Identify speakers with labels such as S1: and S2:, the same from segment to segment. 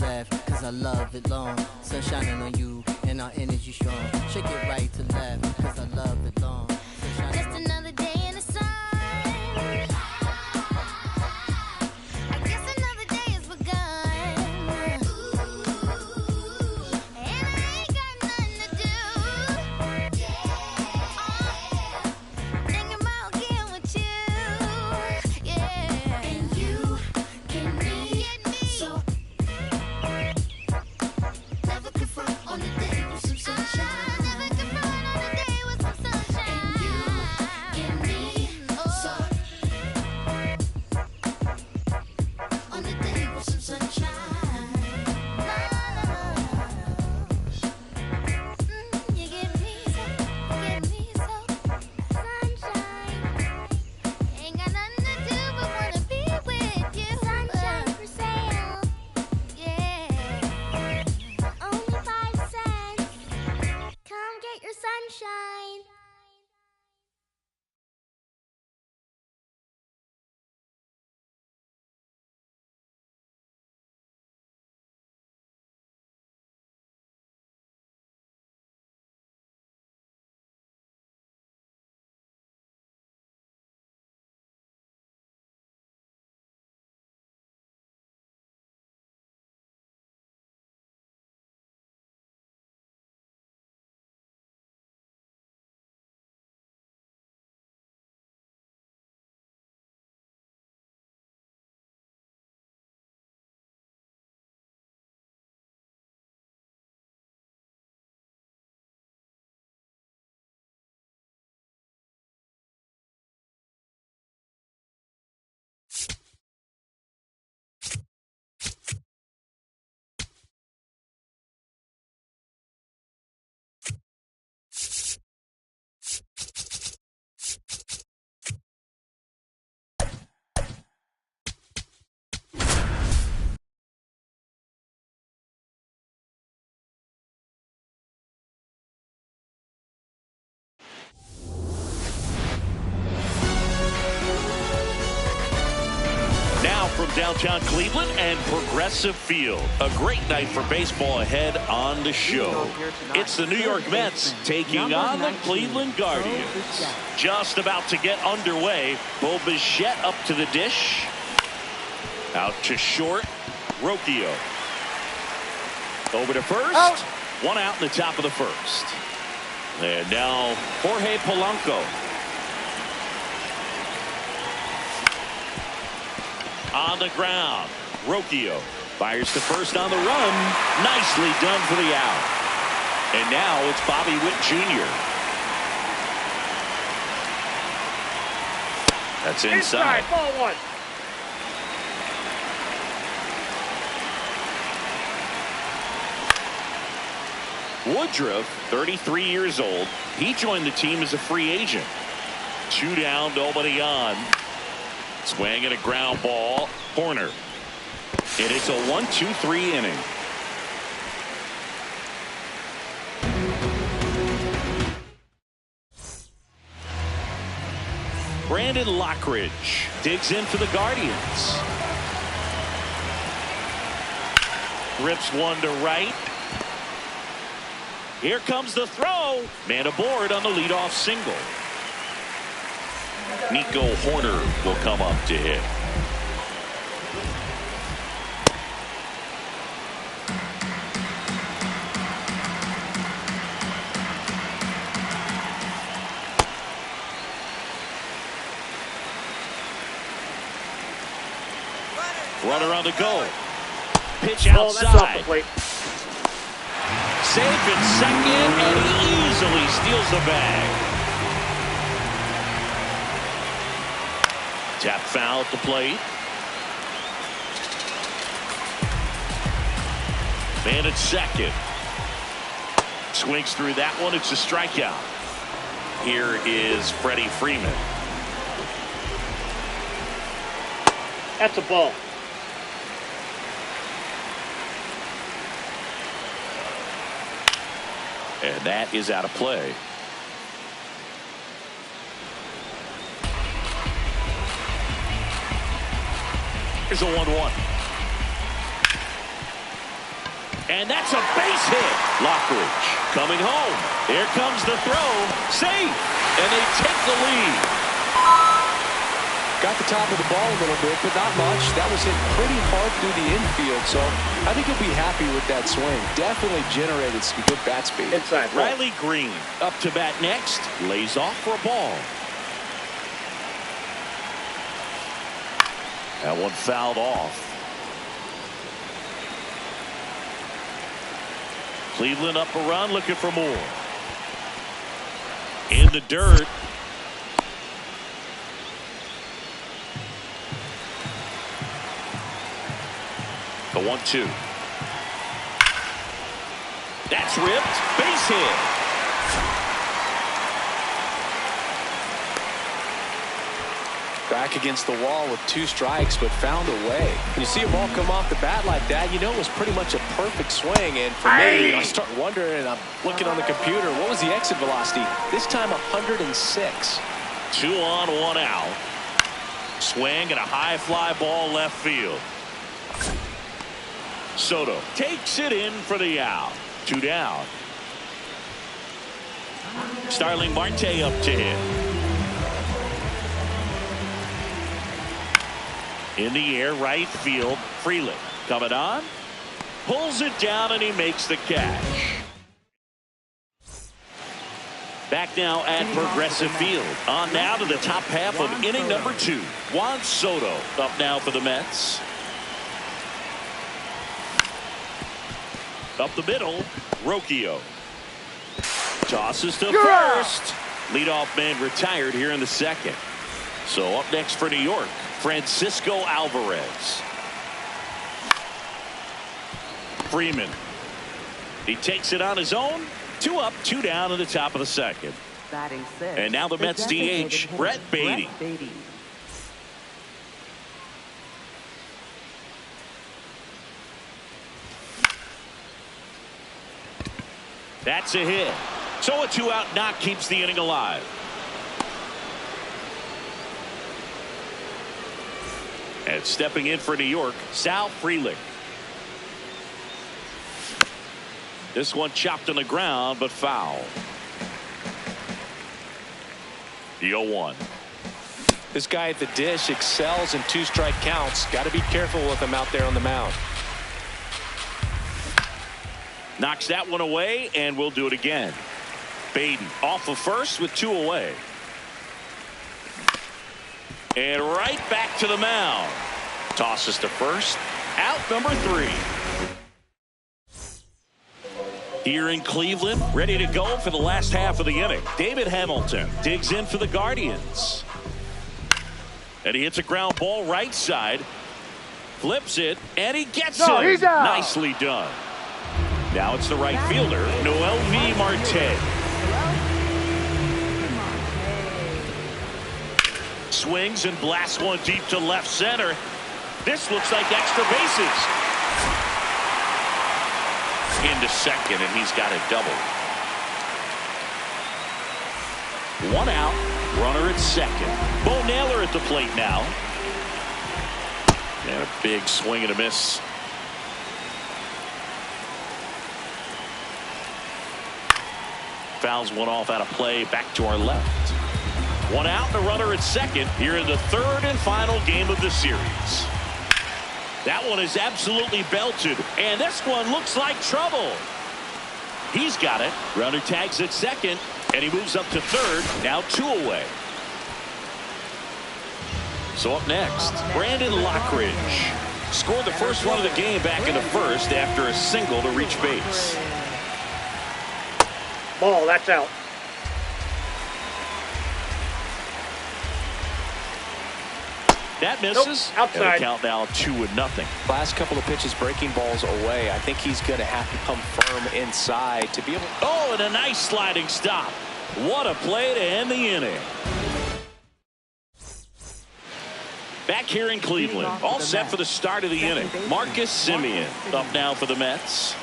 S1: left, cause I love it long. Sun shining on you, and our energy strong. Shake it right to left, cause I love it long.
S2: Just another day in the sun. I guess another day has begun. And I ain't got nothing to do. Thinking about getting with you. Yeah. And you get me so. Never confront on the day with some sunshine. Never confront on the day with some sunshine. And you get me so. On the day with some sunshine. You get me so. Sunshine. Ain't got nothing to do but wanna be with you. Sunshine for sale. Yeah. Only 5 cents. Come get your sunshine.
S3: Now from downtown Cleveland and Progressive Field. A great night for baseball ahead on the show. It's the New York Mets taking on the Cleveland Guardians. Just about to get underway. Bo Bichette up to the dish. Out to short. Rocchio. Over to first.
S4: Out.
S3: One out in the top of the first. And now Jorge Polanco. On the ground. Rocchio fires to first on the run. Nicely done for the out. And now it's Bobby Witt Jr. That's inside.
S4: Ball 1.
S3: Woodruff, 33 years old. He joined the team as a free agent. 2 down, nobody on. Swing and a ground ball. Corner. And it's a 1-2-3 inning. Brandon Lockridge digs in for the Guardians. Rips one to right. Here comes the throw. Man aboard on the leadoff single. Nico Horner will come up to hit. Runner on the go. Pitch outside.
S4: That's off the plate.
S3: Safe in second, and he easily steals the bag. Tap foul at the plate. Man at second. Swings through that one. It's a strikeout. Here is Freddie Freeman.
S4: That's a ball.
S3: And that is out of play. Here's a 1-1. And that's a base hit. Lockridge coming home. Here comes the throw. Safe. And they take the lead.
S5: Got the top of the ball a little bit, but not much. That was hit pretty hard through the infield, so I think he'll be happy with that swing. Definitely generated some good bat speed.
S4: Inside.
S3: Riley Green up to bat next. Lays off for a ball. That one fouled off. Cleveland up a run, looking for more. In the dirt. The 1-2. That's ripped. Base hit.
S5: Back against the wall with 2 strikes, but found a way. When you see a ball come off the bat like that, you know it was pretty much a perfect swing. And for me, I start wondering, I'm looking on the computer, what was the exit velocity? This time 106.
S3: 2 on, 1 out. Swing and a high fly ball left field. Soto takes it in for the out. 2 down. Starling Marte up to hit. In the air, right field. Freeland coming on. Pulls it down and he makes the catch. Back now at Progressive Field. On now to the top half of inning number 2. Juan Soto up now for the Mets. Up the middle, Rocchio. Tosses to first. Leadoff man retired here in the second. So up next for New York, Francisco Alvarez. Freeman. He takes it on his own. 2 up, 2 down in the top of the second.
S6: Batting 6.
S3: And now the Mets DH, Brett Beatty. That's a hit. So a 2-out knock keeps the inning alive. And stepping in for New York, Sal Frelick. This one chopped on the ground, but foul. The 0-1.
S5: This guy at the dish excels in 2-strike counts. Got to be careful with him out there on the mound.
S3: Knocks that one away, and we'll do it again. Beatty off of first with 2 away. And right back to the mound. Tosses to first. Out number 3. Here in Cleveland, ready to go for the last half of the inning. David Hamilton digs in for the Guardians. And he hits a ground ball right side. Flips it, and he gets it.
S4: He's out.
S3: Nicely done. Now it's the right fielder, Noel V. Marte. Swings and blasts one deep to left center. This looks like extra bases. Into second, and he's got a double. 1 out, runner at second. Bo Naylor at the plate now. And a big swing and a miss. Fouls one off out of play, back to our left. 1 out, the runner at second here in the 3rd and final game of the series. That one is absolutely belted, and this one looks like trouble. He's got it. Runner tags at second, and he moves up to 3rd. Now 2 away. So up next, Brandon Lockridge scored the first run of the game back in the 1st after a single to reach base.
S4: Ball, that's out.
S3: That misses.
S4: Nope, outside.
S3: And the count now 2-0.
S5: Last couple of pitches breaking balls away. I think he's going to have to come firm inside to be able.
S3: Oh, and a nice sliding stop. What a play to end the inning. Back here in Cleveland, all set for the start of the inning. Marcus Semien up now for the Mets.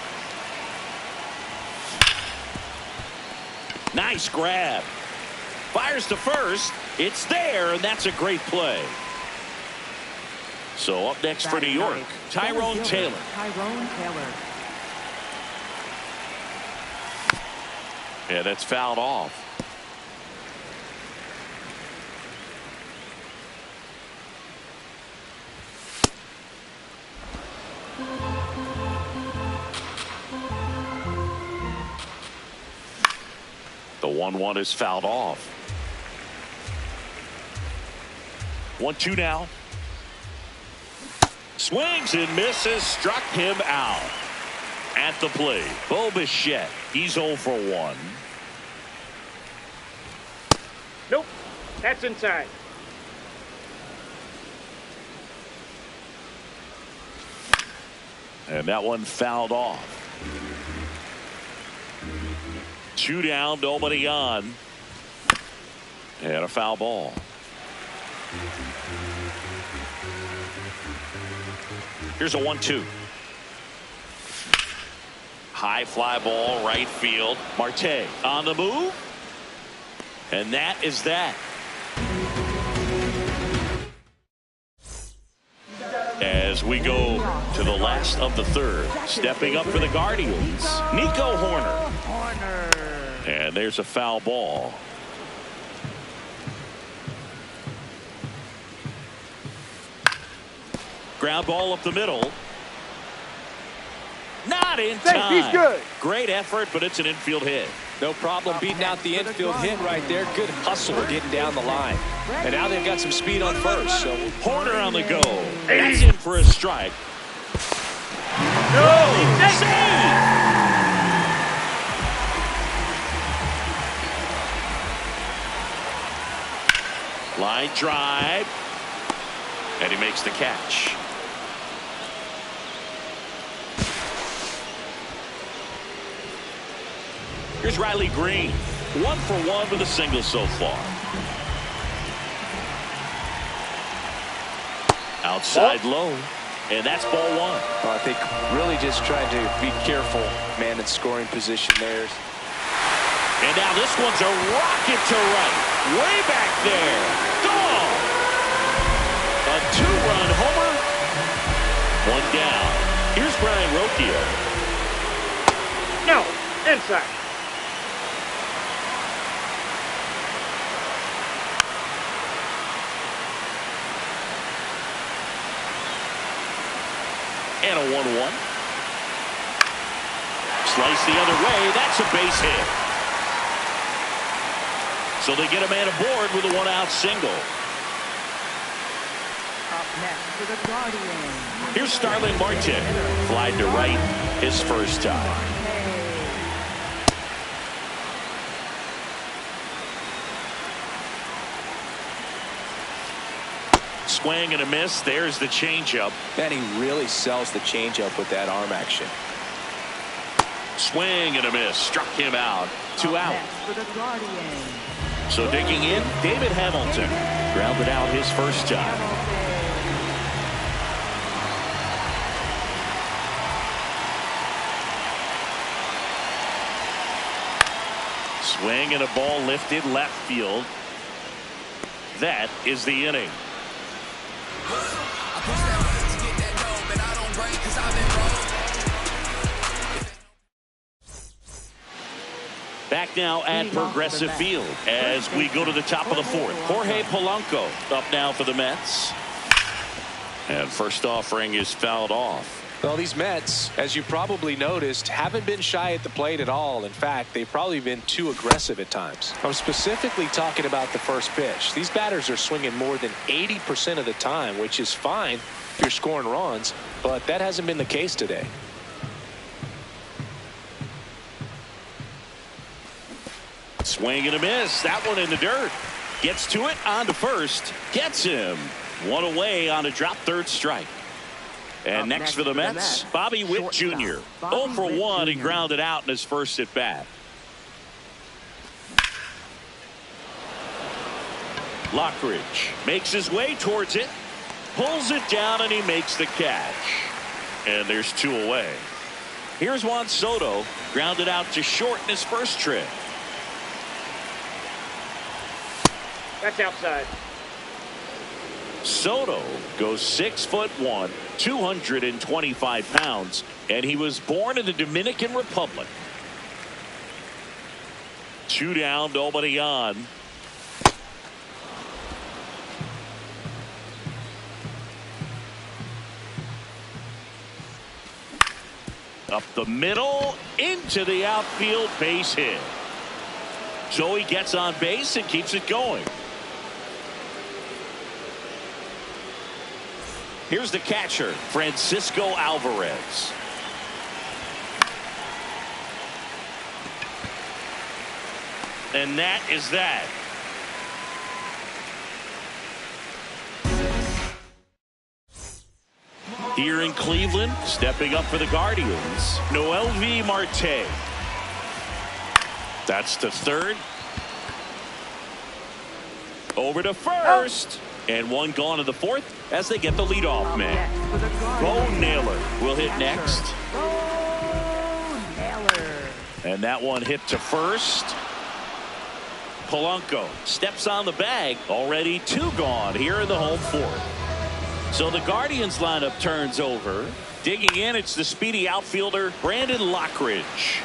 S3: Nice grab. Fires to first. It's there, and that's a great play. So up next for New York, Tyrone Taylor. Yeah, that's fouled off. The 1-1 is fouled off. 1-2 now. Swings and misses, struck him out. At the plate, Bo Bichette. He's 0 for 1.
S4: Nope. That's inside.
S3: And that one fouled off. 2 down, nobody on. And a foul ball. Here's a 1-2. High fly ball, right field. Marte on the move. And that is that. As we go to the last of the third, stepping up for the Guardians, Nico Horner. And there's a foul ball. Ground ball up the middle. Not in time.
S4: He's good.
S3: Great effort, but it's an infield hit.
S5: No problem beating out the infield hit right there. Good hustle getting down the line. And now they've got some speed on first. So
S3: Horner on the go. That's in for a strike.
S4: No.
S3: Save! Line drive. And he makes the catch. Here's Riley Green. 1 for 1 with a single so far. Outside low. And that's ball 1.
S5: I think really just trying to be careful, man, in scoring position there.
S3: And now this one's a rocket to right. Way back there. Gone. A 2-run homer. 1 down. Here's Brian Rocchio.
S4: No. Inside.
S3: And a 1-1. Slice the other way. That's a base hit. So they get a man aboard with a 1-out single.
S6: Up next for the Guardians.
S3: Here's Starling Marte. Flied to right his first time. Swing and a miss. There's the changeup.
S5: And he really sells the changeup with that arm action.
S3: Swing and a miss. Struck him out. 2 out.
S6: Next for the Guardians.
S3: So digging in, David Hamilton. Grounded out his first time. Swing and a ball lifted left field. That is the inning. Back now at Progressive Field as we go to the top of the 4th. Jorge Polanco up now for the Mets. And first offering is fouled off.
S5: Well, these Mets, as you probably noticed, haven't been shy at the plate at all. In fact, they've probably been too aggressive at times. I'm specifically talking about the first pitch. These batters are swinging more than 80% of the time, which is fine if you're scoring runs, but that hasn't been the case today.
S3: Swing and a miss. That one in the dirt. Gets to it, on to first. Gets him. 1 away on a drop third strike. And next for the Mets, Bobby Witt Jr. 0 for 1 and grounded out in his first at bat. Lockridge makes his way towards it. Pulls it down and he makes the catch. And there's 2 away. Here's Juan Soto. Grounded out to short in his first trip.
S4: That's outside.
S3: Soto goes 6'1", 225 pounds, and he was born in the Dominican Republic. 2 down, nobody on. Up the middle, into the outfield, base hit. So he gets on base and keeps it going. Here's the catcher, Francisco Alvarez. And that is that. Here in Cleveland, stepping up for the Guardians, Noelvi Marte. That's the third. Over to first. And one gone to the fourth as they get the leadoff man. Bo Naylor will hit next. And that one hit to first. Polanco steps on the bag. Already 2 gone here in the home fourth. So the Guardians lineup turns over. Digging in, it's the speedy outfielder Brandon Lockridge.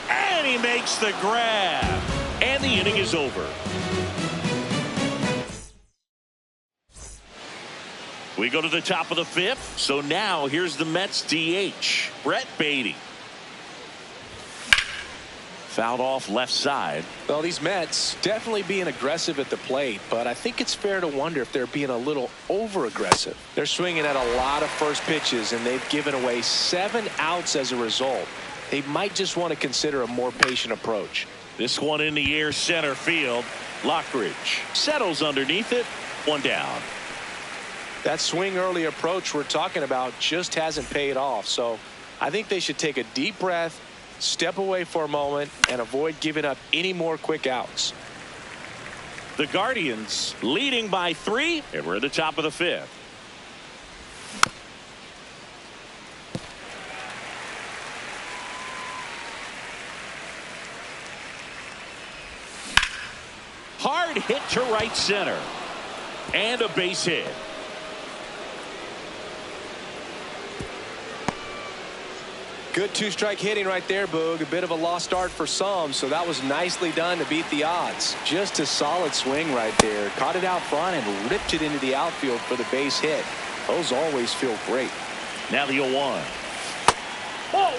S3: And he makes the grab. And the inning is over. We go to the top of the 5th. So now here's the Mets DH, Brett Beatty. Fouled off left side.
S5: Well, these Mets definitely being aggressive at the plate, but I think it's fair to wonder if they're being a little over aggressive. They're swinging at a lot of first pitches, and they've given away 7 outs as a result. They might just want to consider a more patient approach.
S3: This one in the air, center field. Lockridge settles underneath it. 1 down.
S5: That swing early approach we're talking about just hasn't paid off, so I think they should take a deep breath, step away for a moment, and avoid giving up any more quick outs.
S3: The Guardians leading by 3, and we're at the top of the 5th. Hard hit to right center. And a base hit.
S5: Good 2-strike hitting right there, Boog. A bit of a lost art for some, so that was nicely done to beat the odds. Just a solid swing right there. Caught it out front and ripped it into the outfield for the base hit. Those always feel great.
S3: Now the 0-1.
S4: Ball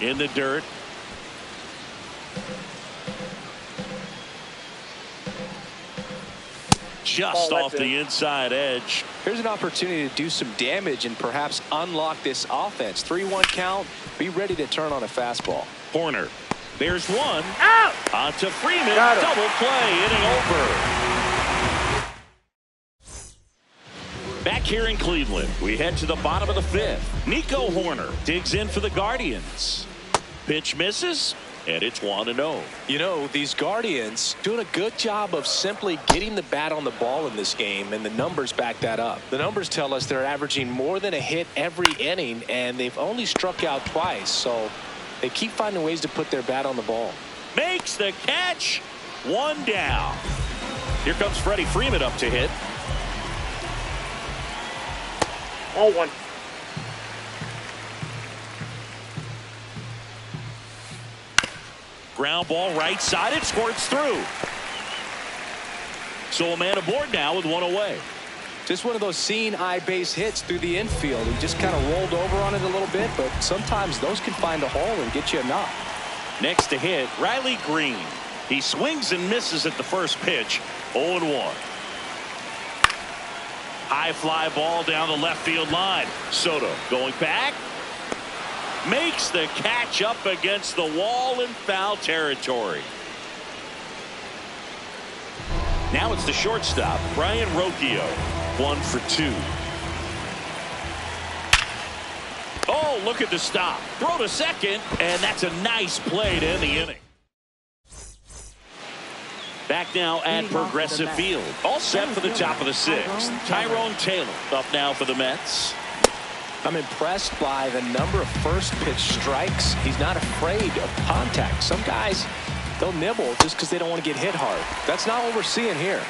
S4: 1.
S3: In the dirt. Just off the inside edge.
S5: Here's an opportunity to do some damage and perhaps unlock this offense. 3-1 count. Be ready to turn on a fastball.
S3: Corner. There's one.
S4: Out.
S3: Onto Freeman.
S4: Got it.
S3: Double play. Inning over. Back here in Cleveland, we head to the bottom of the 5th. Nico Horner digs in for the Guardians. Pitch misses. And it's 1-0.
S5: You know, these Guardians doing a good job of simply getting the bat on the ball in this game, and the numbers back that up. The numbers tell us they're averaging more than a hit every inning, and they've only struck out twice, so they keep finding ways to put their bat on the ball.
S3: Makes the catch. 1 down. Here comes Freddie Freeman up to hit.
S4: Ball 1.
S3: Ground ball right side. It squirts through. So a man aboard now with 1 away.
S5: Just one of those seeing eye base hits through the infield. He just kind of rolled over on it a little bit, but sometimes those can find a hole and get you a knock.
S3: Next to hit, Riley Green. He swings and misses at the first pitch. 0-1. High fly ball down the left field line. Soto going back. Makes the catch up against the wall in foul territory. Now it's the shortstop, Brian Rocchio. 1 for 2. Oh, look at the stop. Throw to second, and that's a nice play to end the inning. Back now at Progressive Field. All set for the top of the 6th. Tyrone Taylor up now for the Mets.
S5: I'm impressed by the number of first pitch strikes. He's not afraid of contact. Some guys, they'll nibble just because they don't want to get hit hard. That's not what we're seeing here.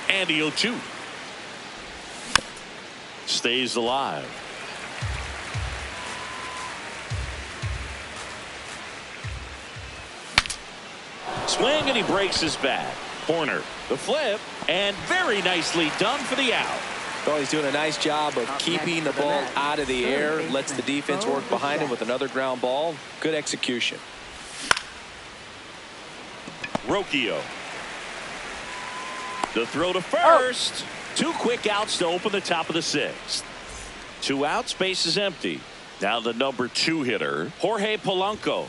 S3: And the 0-2. stays alive. Swing, and he breaks his bat. Corner, the flip, and very nicely done for the out.
S5: Well, he's doing a nice job of keeping the ball out of the air. Lets the defense work behind him with another ground ball. Good execution.
S3: Rocchio. The throw to first. Two quick outs to open the top of the sixth. 2 outs, base is empty. Now the number 2 hitter, Jorge Polanco.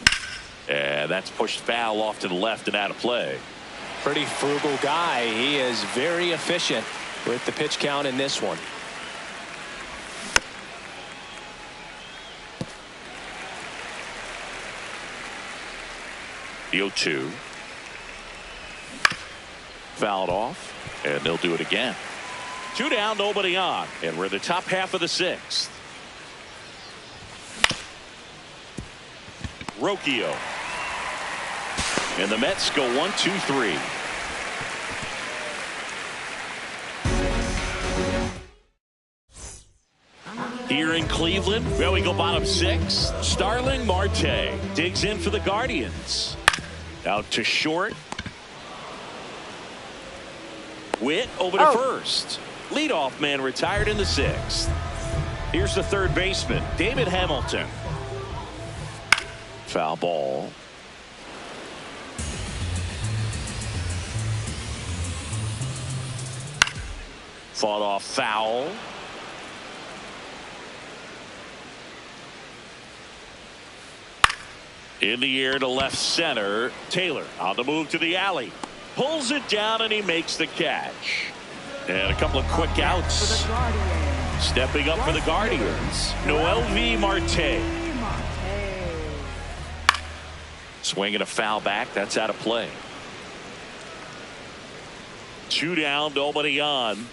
S3: And that's pushed foul off to the left and out of play.
S5: Pretty frugal guy. He is very efficient with the pitch count in this one.
S3: The 0-2. Fouled off, and they'll do it again. 2 down, nobody on, and we're in the top half of the sixth. Rocchio. And the Mets go 1-2-3. Here in Cleveland, well, we go bottom 6. Starling Marte digs in for the Guardians. Out to short. Witt over to first. Leadoff man retired in the 6th. Here's the third baseman, David Hamilton. Foul ball. Fought off foul. In the air to left center. Taylor on the move to the alley. Pulls it down and he makes the catch. And a couple of quick outs. Stepping up for the Guardians, Noelvi Marte. Swinging a foul back. That's out of play. 2 down, nobody on.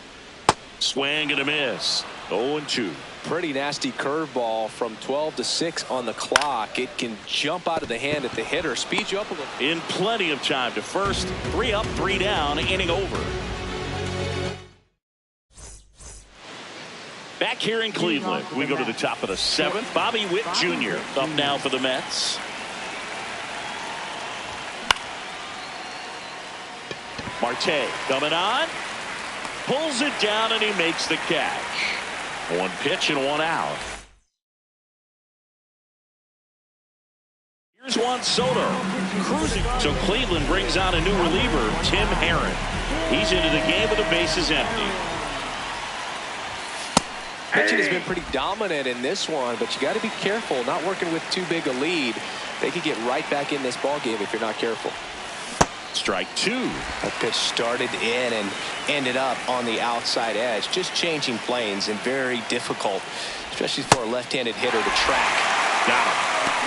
S3: Swing and a miss. 0-2.
S5: Pretty nasty curveball from 12 to 6 on the clock. It can jump out of the hand at the hitter, speed you up a little.
S3: In plenty of time to first. 3 up, 3 down, inning over. Back here in Cleveland, we go to the top of the 7th. Bobby Witt Jr. up now for the Mets. Marte coming on. Pulls it down and he makes the catch. 1 pitch and 1 out. Here's Juan Soto cruising. So Cleveland brings out a new reliever, Tim Herron. He's into the game with the bases empty.
S5: Pitching has been pretty dominant in this one, but you got to be careful not working with too big a lead. They could get right back in this ball game if you're not careful.
S3: Strike 2.
S5: That pitch started in and ended up on the outside edge. Just changing planes and very difficult, especially for a left-handed hitter to track.
S3: Got him.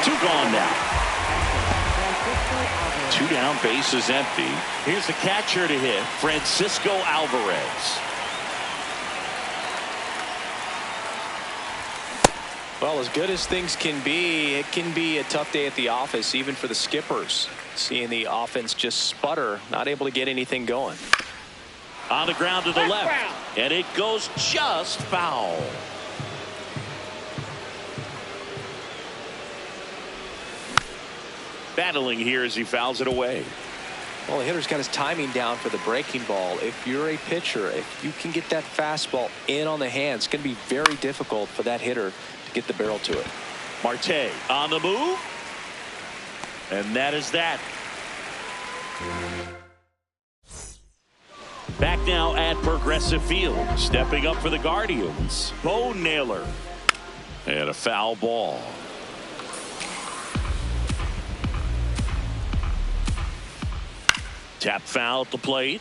S3: 2 gone now. 2 down, base is empty. Here's the catcher to hit, Francisco Alvarez.
S5: Well, as good as things can be, it can be a tough day at the office, even for the skippers. Seeing the offense just sputter, not able to get anything going.
S3: On the ground to the left, and it goes just foul. Battling here as he fouls it away.
S5: Well, the hitter's got his timing down for the breaking ball. If you're a pitcher, if you can get that fastball in on the hand, it's going to be very difficult for that hitter to get the barrel to it.
S3: Marte on the move. And that is that. Back now at Progressive Field. Stepping up for the Guardians, Bo Naylor. And a foul ball. Tap foul at the plate.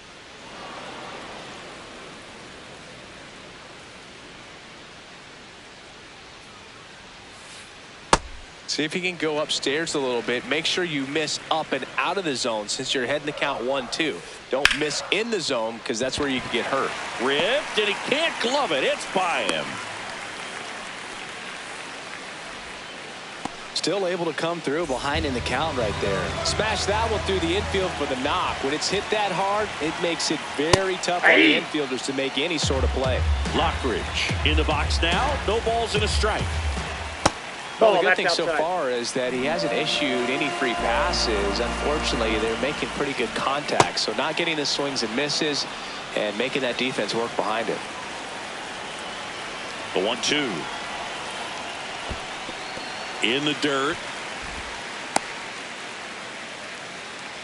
S5: See if you can go upstairs a little bit. Make sure you miss up and out of the zone since you're heading to count 1-2. Don't miss in the zone because that's where you can get hurt.
S3: Ripped, and he can't glove it. It's by him.
S5: still able to come through behind in the count right there. Smash that one through the infield for the knock. When it's hit that hard, it makes it very tough on the infielders to make any sort of play.
S3: Lockridge in the box now. No balls and a strike.
S5: Well, the good thing so far is that he hasn't issued any free passes. Unfortunately, they're making pretty good contact. So not getting the swings and misses and making that defense work behind it.
S3: The 1-2. In the dirt.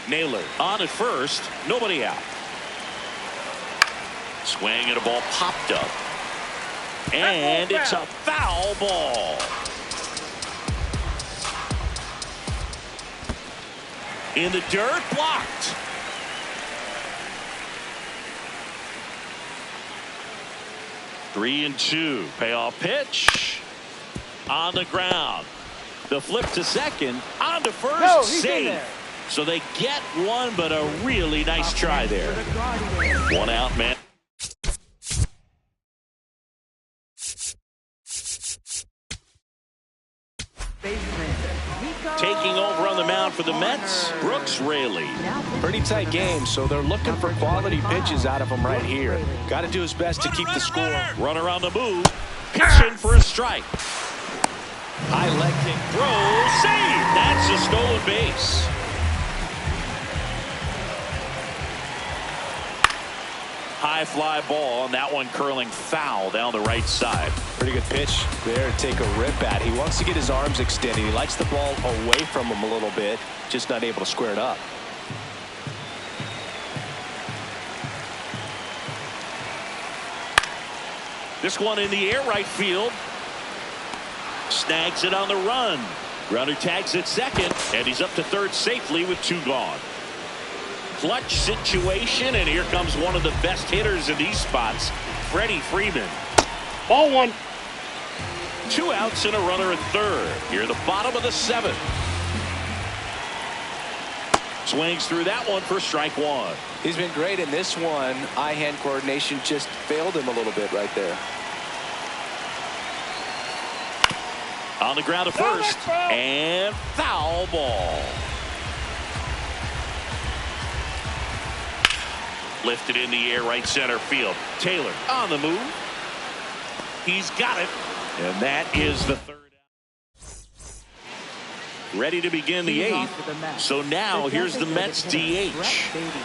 S3: Naylor on at first. Nobody out. Swing and a ball popped up. And it's a foul ball. In the dirt, blocked. Three and two. Payoff pitch. On the ground. The flip to second. On to first. Save. So they get one, but a really nice try there. One out, man. Taking over on the mound for the Mets, Brooks Raley.
S5: Pretty tight game, so they're looking for quality pitches out of him right here. Got to do his best to keep the score.
S3: Runner on the move. Pitching for a strike. High leg kick throw. Save. That's a stolen base. High fly ball, and that one curling foul down the right side.
S5: Pretty good pitch there to take a rip at. He wants to get his arms extended. He likes the ball away from him a little bit, just not able to square it up.
S3: This one in the air right field. Snags it on the run. Runner tags at second, and he's up to third safely with two gone. Clutch situation, and here comes one of the best hitters in these spots, Freddie Freeman.
S4: Ball one.
S3: Two outs and a runner at third. Here at the bottom of the seventh. Swings through that one for strike one.
S5: He's been great in this one. Eye-hand coordination just failed him a little bit right there.
S3: On the ground to first, and foul ball. Lifted in the air right center field. Taylor on the move. He's got it. And that is the third out. Ready to begin the eighth. So now here's the Mets DH.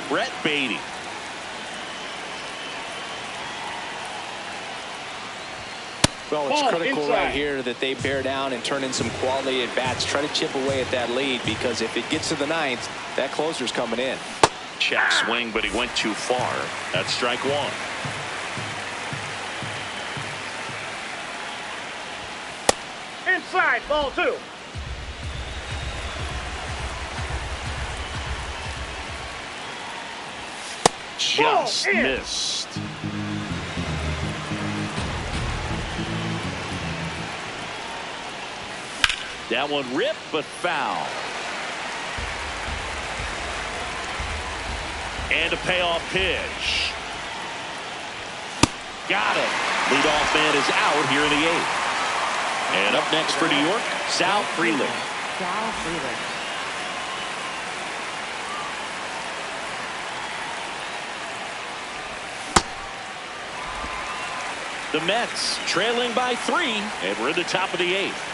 S3: Brett Beatty.
S5: Well, it's critical right here that they bear down and turn in some quality at bats. Try to chip away at that lead, because if it gets to the ninth, that closer's coming in.
S3: Check swing, but he went too far. That's strike one.
S4: Inside, ball two.
S3: Just missed. That one ripped, but foul. And a payoff pitch. Got it. Leadoff man is out here in the eighth. And up next for New York, Sal Freeland.
S6: Sal Freeland.
S3: The Mets trailing by 3, and we're in the top of the eighth.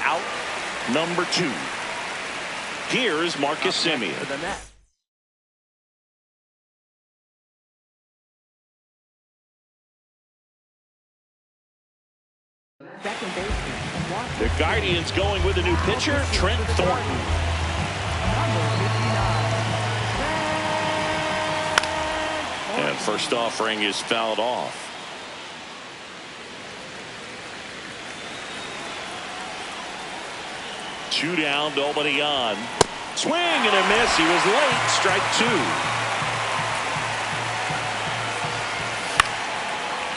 S3: Out number 2. Here's Marcus Semien.
S6: Second baseman.
S3: The Guardians going with a new pitcher, Trent Thornton. And first offering is fouled off. Two down, nobody on. Swing and a miss. He was late. Strike 2.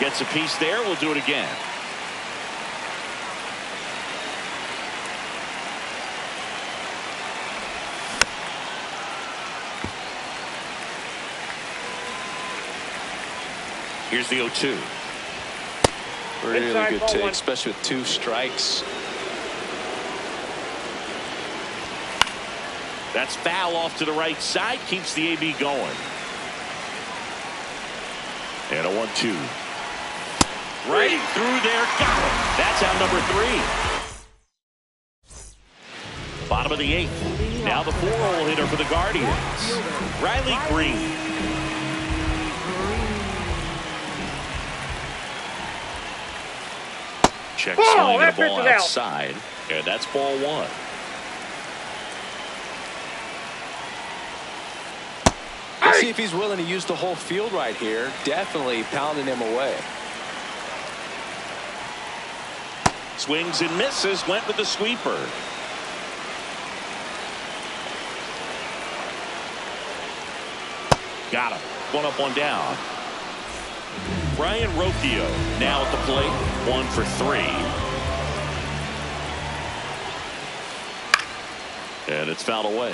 S3: Gets a piece there. We'll do it again. Here's the 0-2.
S5: Really
S4: Inside,
S5: good
S4: ball
S5: take,
S4: one.
S5: especially with 2 strikes.
S3: That's foul off to the right side. Keeps the AB going. And a 1-2. Right through there. Got him. That's out number 3. Bottom of the 8th. Now the 4-hole hitter for the Guardians. Riley Green. Check swing and a ball outside. And that's ball 1.
S5: Let's see if he's willing to use the whole field right here. Definitely pounding him away.
S3: Swings and misses. Went with the sweeper. Got him. 1 up, 1 down. Brian Rocchio now at the plate. 1 for 3. And it's fouled away.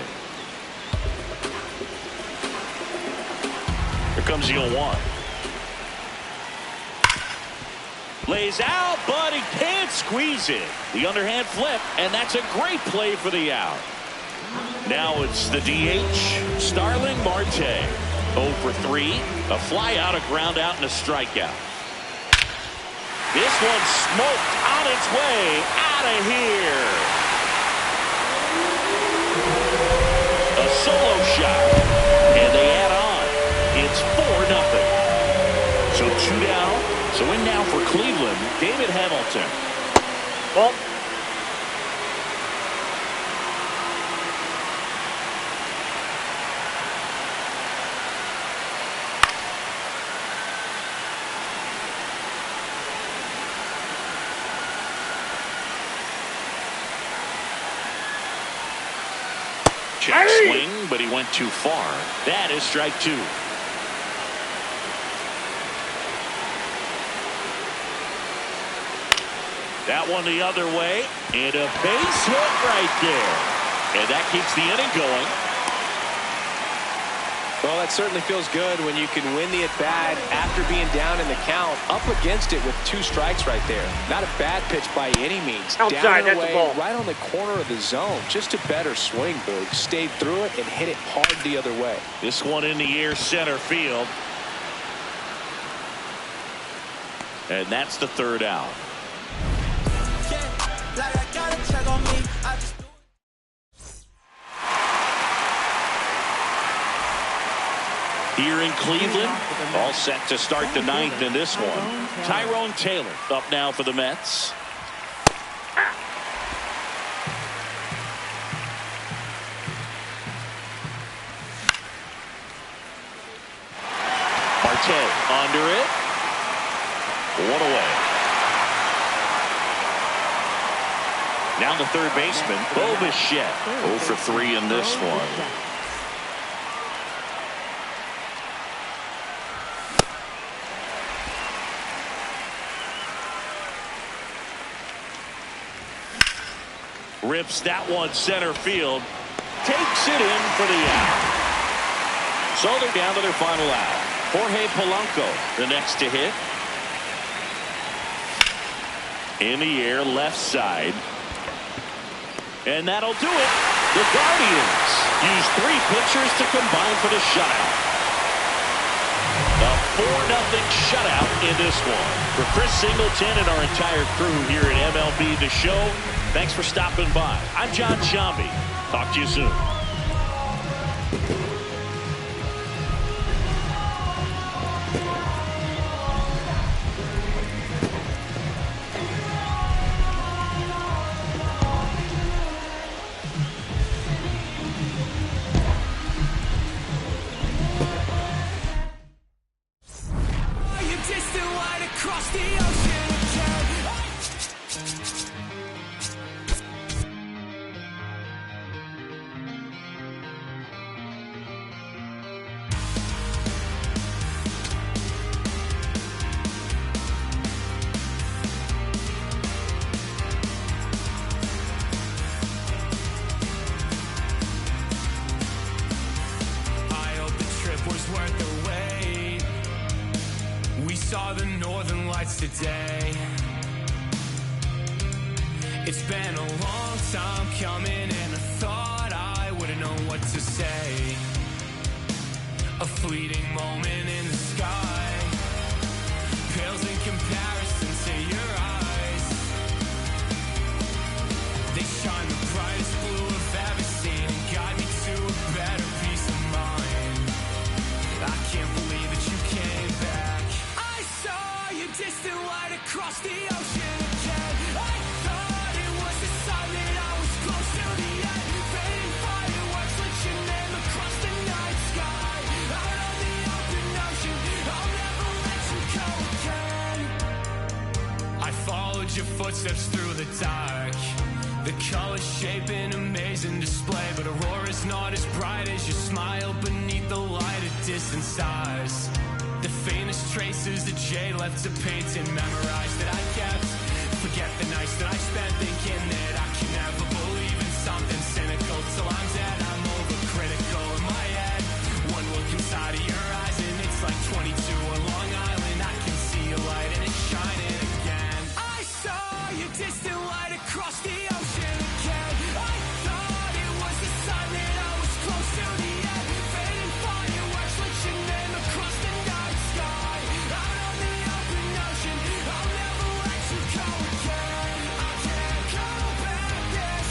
S3: Here comes the 0-1. Lays out, but he can't squeeze it. The underhand flip, and that's a great play for the out. Now it's the DH, Starling Marte. 0 for 3. A fly out, a ground out, and a strikeout. This one's smoked on its way out of here. A solo shot, and they add on. It's 4-0. So 2 down. So in now for Cleveland, David Hamilton.
S4: Ball.
S3: Check swing, but he went too far. That is strike 2. That one the other way, and a base hit right there. And that keeps the inning going.
S5: Well, that certainly feels good when you can win the at-bat after being down in the count, up against it with 2 strikes right there. Not a bad pitch by any means.
S4: Outside,
S5: down and
S4: that's
S5: away,
S4: the ball.
S5: right on the corner of the zone. Just a better swing, Boog. Stayed through it and hit it hard the other way.
S3: This one in the air, center field. And that's the 3rd out. Here in Cleveland, all set to start the 9th in this one. Tyrone Taylor up now for the Mets. Marte under it. 1 away. Now the 3rd baseman, Bo Bichette. 0 for 3 in this one. Rips that one center field. Takes it in for the out. So they're down to their final out. Jorge Polanco, the next to hit. In the air, left side. And that'll do it. The Guardians use 3 pitchers to combine for the shutout. A 4-0 shutout in this one. For Chris Singleton and our entire crew here at MLB The Show, thanks for stopping by. I'm John Shambi. Talk to you soon.
S7: Saw the northern lights today. It's been a long time coming, and I thought I wouldn't know what to say. A fleeting moment in the sky pales in comparison to your eyes. They shine the brightest blue I've ever seen and guide me to a better peace of mind. I can't believe that you came back. I saw your distant light across the ocean again. I thought it was a sign that I was close to the end. Fading fireworks lit your name across the night sky. Out on the open ocean, I'll never let you go again. I followed your footsteps through the dark. The colors shape an amazing display, but aurora's not as bright as your smile beneath the light of distant stars. The faintest traces of jade left a painting memorized that I kept. Forget the nights that I spent thinking that I can never believe in something cynical. Till I'm dead, I'm overcritical in my head. One look inside of your eyes and it's like 22 on Long Island. I can see a light and it's shining again. I saw your distant light across the ocean again. I thought it was a sign that I was close to the end. Fading fireworks lit your name across the night sky. Out on the open ocean, I'll never let you go again. I can't go back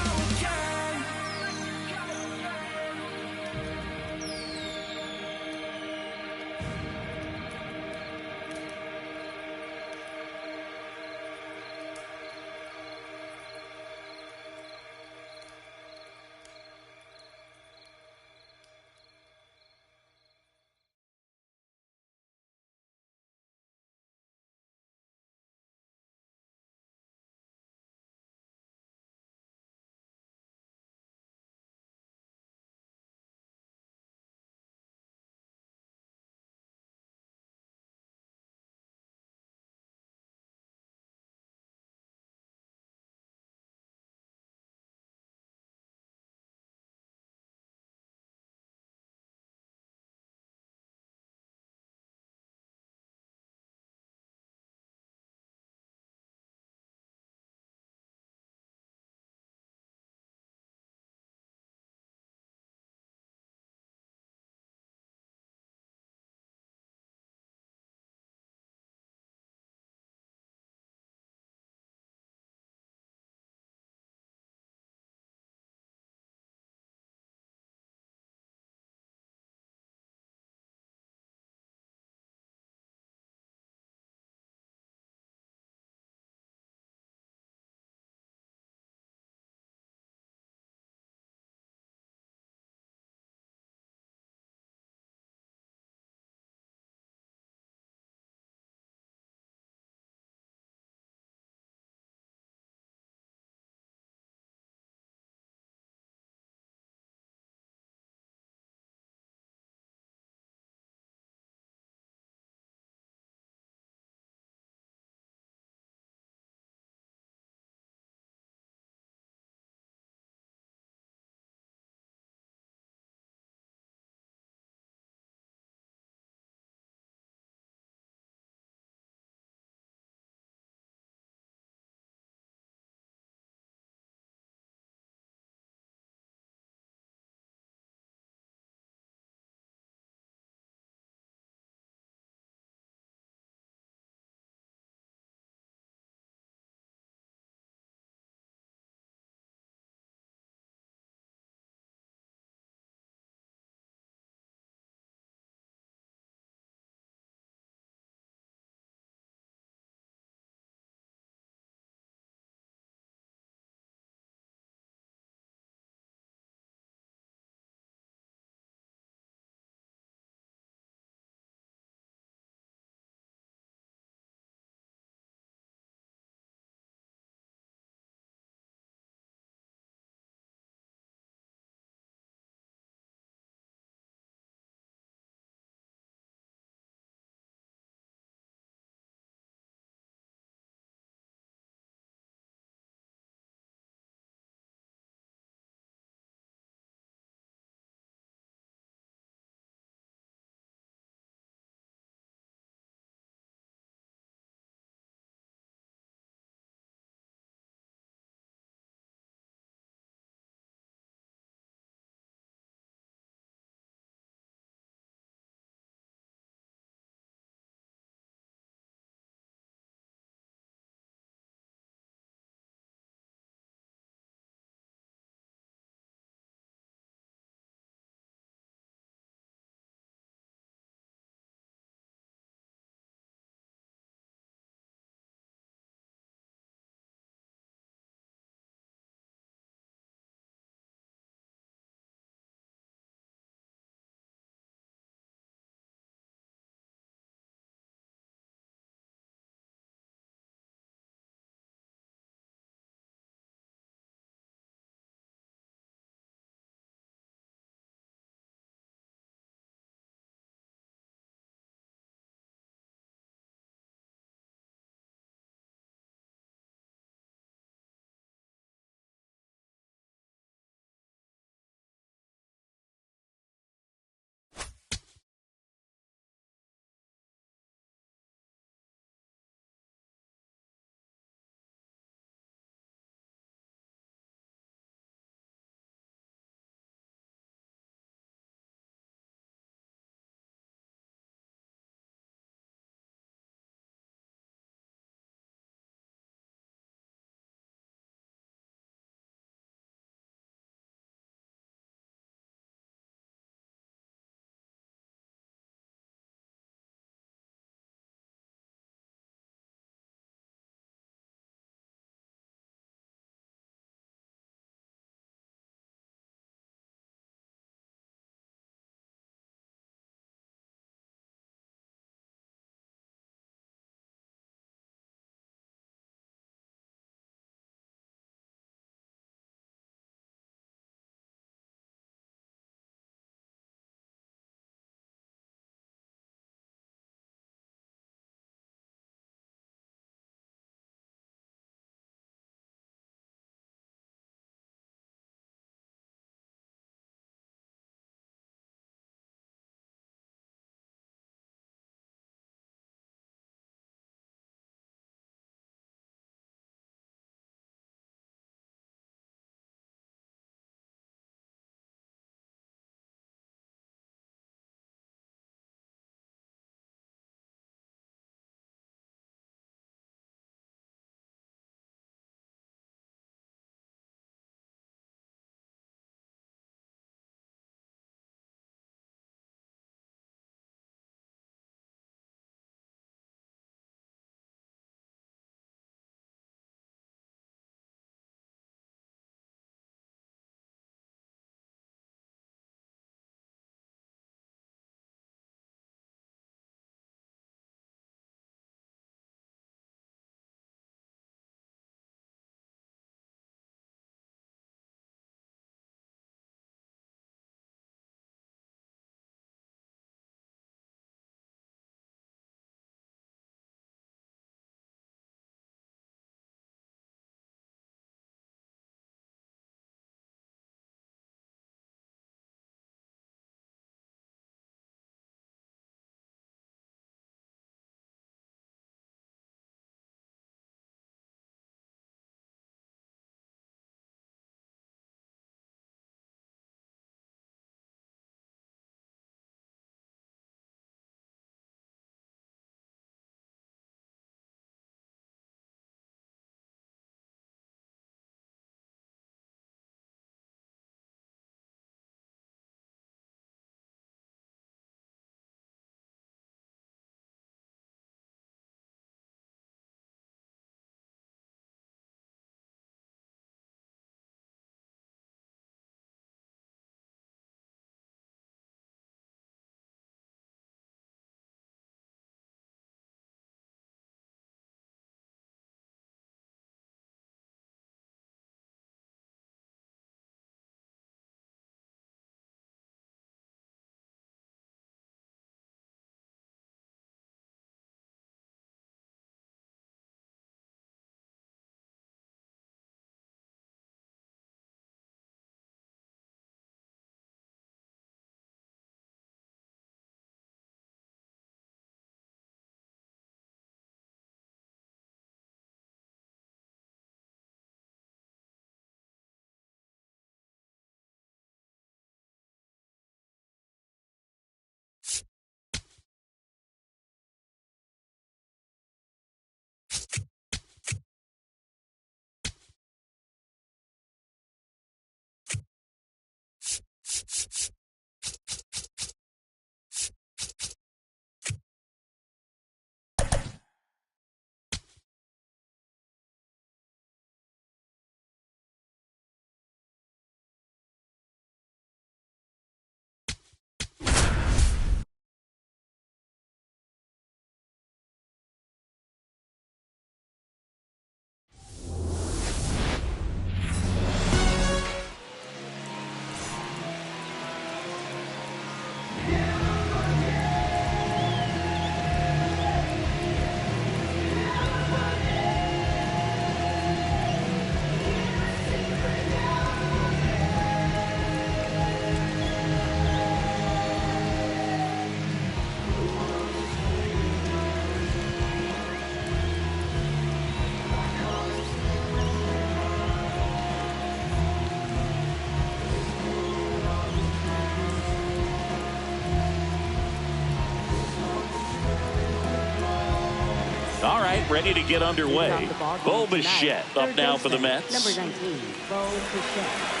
S3: right, ready to get underway. Bo Bichette up now for the Mets.
S6: Number 19, Bo Bichette.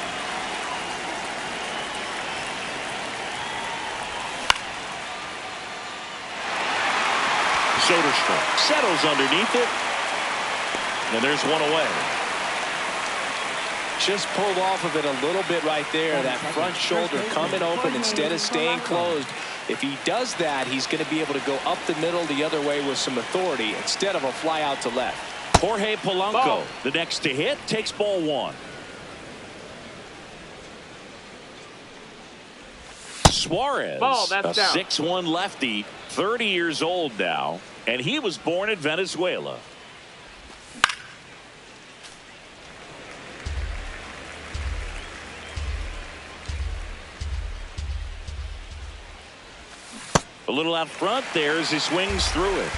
S3: Soderstrom settles underneath it. And there's one away.
S5: Just pulled off of it a little bit right there. That front shoulder coming open instead of staying closed. If he does that, he's going to be able to go up the middle the other way with some authority instead of a fly out to left.
S3: Jorge Polanco, the next to hit, takes ball one. Suarez,
S4: Ball, that's
S3: a
S4: down.
S3: 6'1 lefty, 30 years old now, and he was born in Venezuela. A little out front there as he swings through it.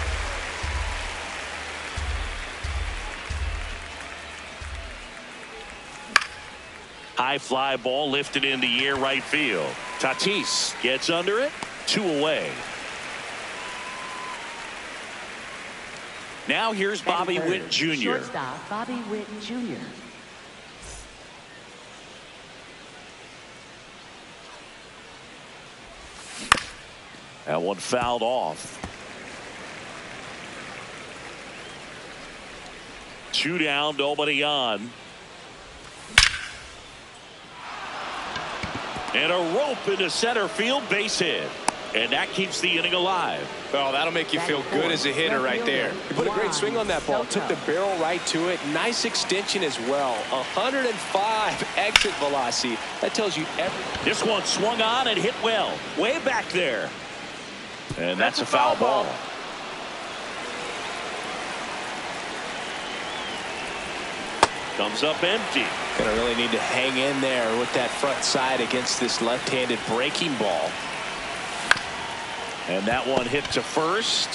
S3: High fly ball lifted in the air right field. Tatis gets under it. 2 away. Now here's Bobby Witt Jr.
S6: Shortstop, Bobby Witt Jr.
S3: That one fouled off. 2 down, nobody on. And a rope into center field, base hit. And that keeps the inning alive.
S5: Well, that'll make you feel good as a hitter right there. He put a great swing on that ball. Took the barrel right to it. Nice extension as well. 105 exit velocity. That tells you everything.
S3: This one swung on and hit well. Way back there. And that's a foul ball. Comes up empty.
S5: Gonna really need to hang in there with that front side against this left-handed breaking ball.
S3: And that one hit to first.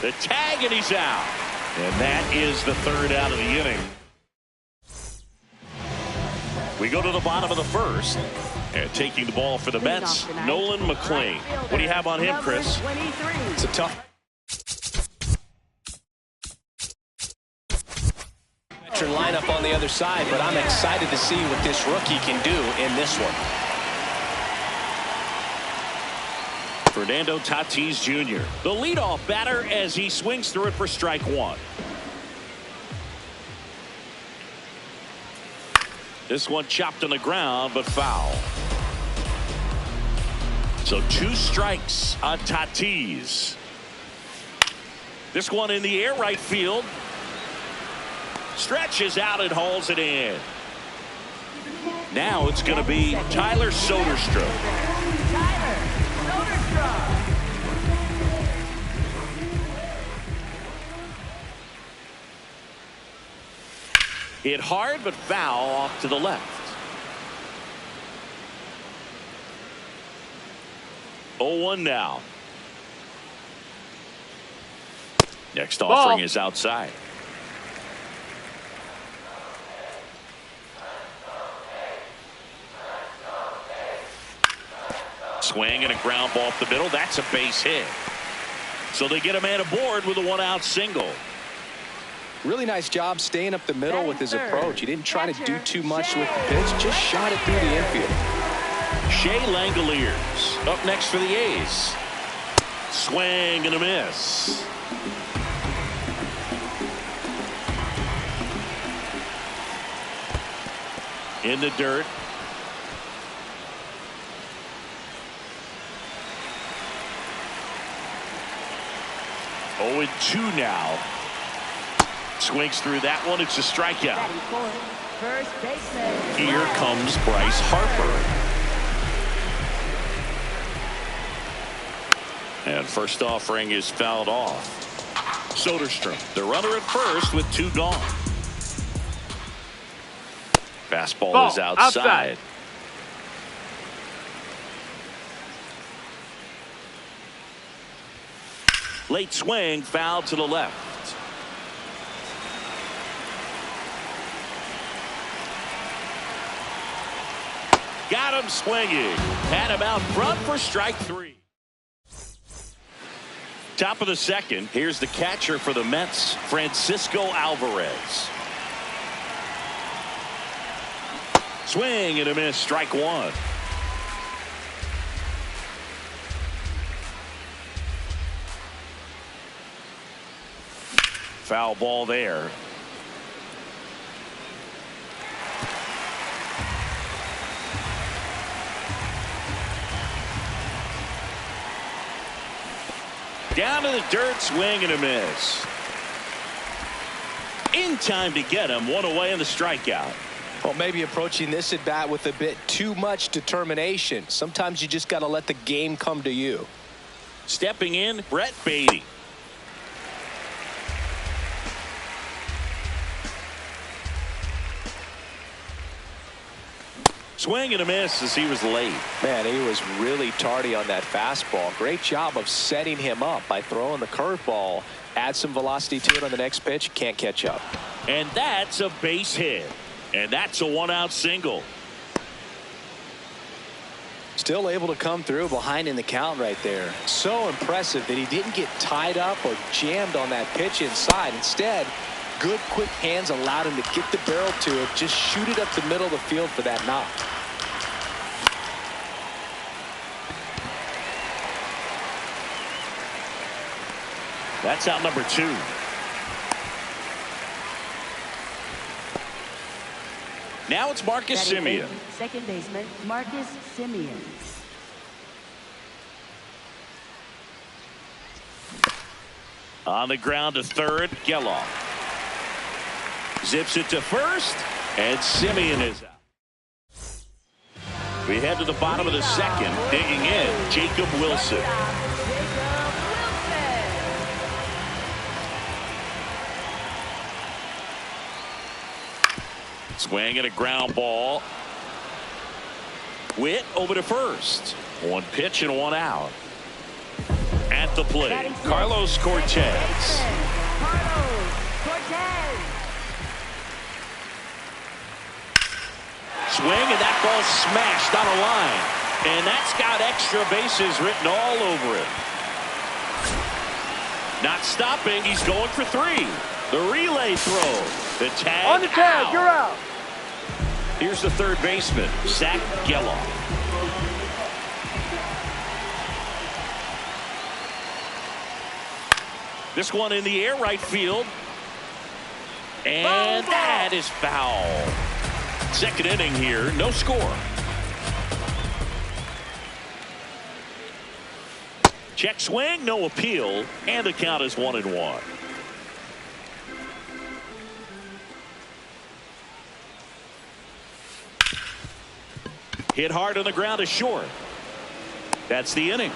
S3: The tag, and he's out. And that is the 3rd out of the inning. We go to the bottom of the 1st. And taking the ball for the Mets, Nolan McLean. What do you have on him, Chris?
S5: It's a tough veteran lineup on the other side, but I'm excited to see what this rookie can do in this one.
S3: Fernando Tatis Jr., the leadoff batter as he swings through it for strike 1. This one chopped on the ground, but foul. So 2 strikes on Tatis. This one in the air right field. Stretches out and hauls it in. Now it's going to be Tyler Soderstrom. Hit hard but foul off to the left. 0-1 now. Next offering is outside. Swing and a ground ball up the middle. That's a base hit. So they get a man aboard with a 1-out single.
S5: Really nice job staying up the middle with his approach. He didn't try to do too much with the pitch. Just shot it through the infield.
S3: Shea Langoliers up next for the A's. Swing and a miss. In the dirt. Oh, and 2 now. Swings through that one. It's a strikeout.
S6: First baseman.
S3: Here comes Bryce Harper. And first offering is fouled off. Soderstrom, the runner at first with 2 gone. Fastball is outside. Late swing, foul to the left. Got him swinging. Had him out front for strike 3. Top of the second. Here's the catcher for the Mets, Francisco Alvarez. Swing and a miss, strike one. Foul ball there. Down to the dirt, swing and a miss. In time to get him, one away in the strikeout.
S5: Well, maybe approaching this at bat with a bit too much determination. Sometimes you just got to let the game come to you.
S3: Stepping in, Brett Beatty. Swing and a miss as he was late.
S5: Man, he was really tardy on that fastball. Great job of setting him up by throwing the curveball. Add some velocity to it on the next pitch. Can't catch up.
S3: And that's a base hit. And that's a one-out single.
S5: Still able to come through behind in the count right there. So impressive that he didn't get tied up or jammed on that pitch inside. Instead, good quick hands allowed him to get the barrel to it. Just shoot it up the middle of the field for that knock.
S3: That's out number 2. Now it's Marcus Semien.
S6: Second baseman, Marcus Semien.
S3: On the ground to third, Geloff. Zips it to first, and Semien is out. We head to the bottom of the second. Digging in, Jacob Wilson. Swing and a ground ball. Witt over to first. One pitch and one out. At the plate, Carlos Cortez. Swing and that ball smashed on a line. And that's got extra bases written all over it. Not stopping. He's going for 3. The relay throw. The tag.
S4: On the tag,
S3: out.
S4: you're out.
S3: Here's the third baseman, Zach Geloff. This one in the air, right field. And that is foul. Second inning here, no score. Check swing, no appeal, and the count is 1-1. Hit hard on the ground is short. That's the inning.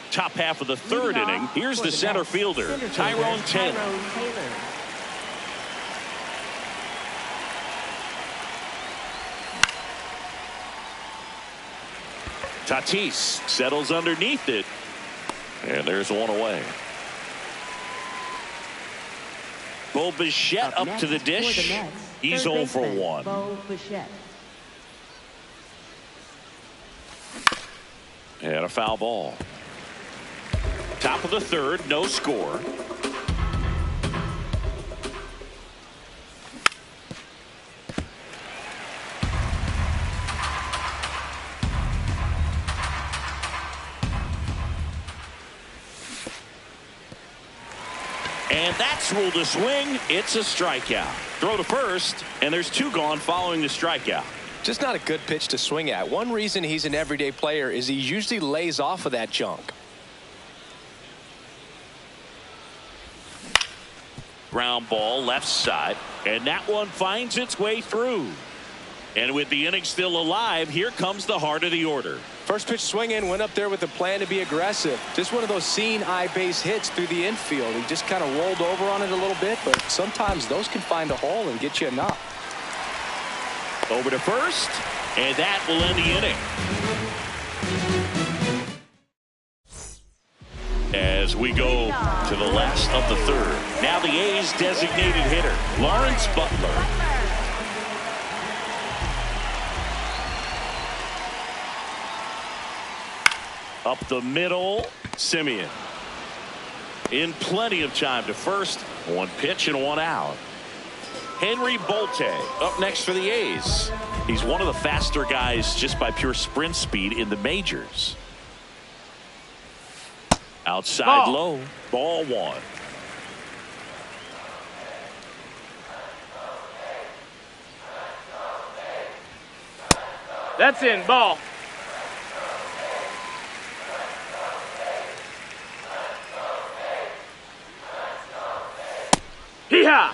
S3: Top half of the third inning. Here's the center fielder, Tyrone Taylor. Tatis settles underneath it. And there's one away. Bo Bichette up to the dish. He's 0 for 1. And a foul ball. Top of the third, no score. And that's ruled a swing. It's a strikeout. Throw to first, and there's 2 gone following the strikeout.
S5: Just not a good pitch to swing at. One reason he's an everyday player is he usually lays off of that junk.
S3: Ground ball left side, and that one finds its way through. And with the inning still alive, here comes the heart of the order.
S5: First pitch swing in, went up there with a plan to be aggressive. Just one of those seeing eye base hits through the infield. He just kind of rolled over on it a little bit, but sometimes those can find a hole and get you a knock.
S3: Over to first, and that will end the inning. As we go to the last of the third. Now the A's designated hitter, Lawrence Butler. Up the middle, Simeon. In plenty of time to first. One pitch and one out. Henry Bolte up next for the A's. He's one of the faster guys just by pure sprint speed in the majors. Outside low, ball one.
S4: That's in. Ball. Hee-haw!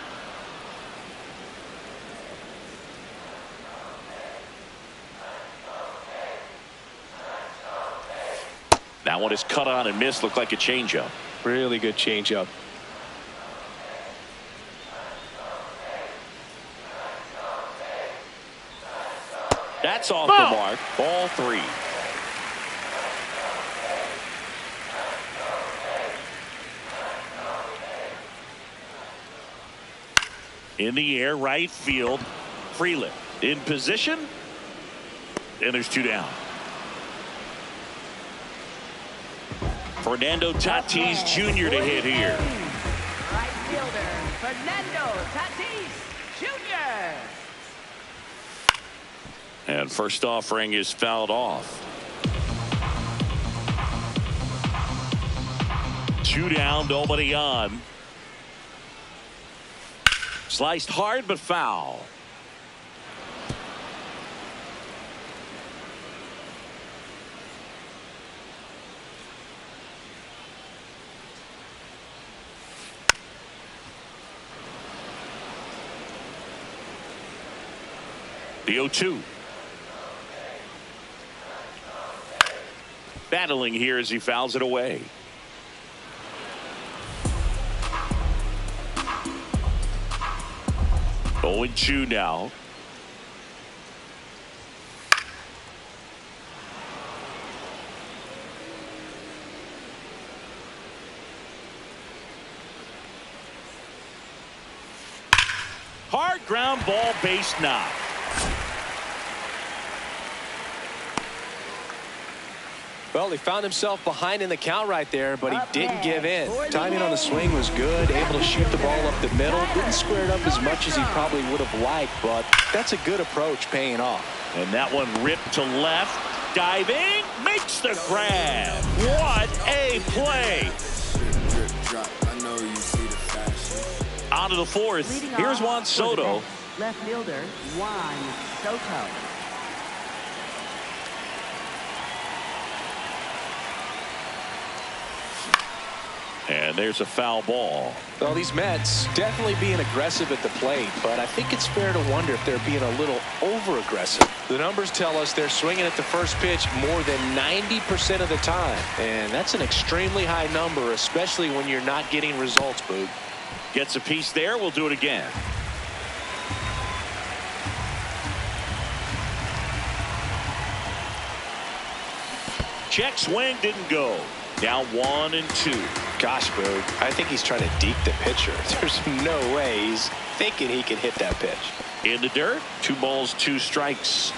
S3: That one is cut on and missed. Looked like a changeup.
S5: Really good changeup.
S3: That's off the mark. Ball three. In the air, right field. Freeland in position. And there's two down. Fernando Tatis Jr. to hit here.
S6: Right fielder, Fernando Tatis Jr.
S3: And first offering is fouled off. Two down, nobody on. Sliced hard but foul. The 0-2. Battling here as he fouls it away. Oh, 0-2 now. Hard ground ball, base knock.
S5: Well, he found himself behind in the count right there, but he didn't give in. Timing on the swing was good, able to shoot the ball up the middle. Didn't square it up as much as he probably would have liked, but that's a good approach paying off.
S3: And that one ripped to left. Diving, makes the grab. What a play. On to the fourth.
S6: Leading
S3: Here's
S6: off
S3: Juan
S6: for the
S3: Soto.
S6: Mets, left fielder Juan Soto.
S3: And there's a foul ball.
S5: Well, these Mets definitely being aggressive at the plate, but I think it's fair to wonder if they're being a little over-aggressive. The numbers tell us they're swinging at the first pitch more than 90% of the time, and that's an extremely high number, especially when you're not getting results, Boog.
S3: Gets a piece there. We'll do it again. Check swing, didn't go. Now 1-2.
S5: Gosh, Boog, I think he's trying to deke the pitcher. There's no way he's thinking he can hit that pitch.
S3: In the dirt, 2 balls, 2 strikes.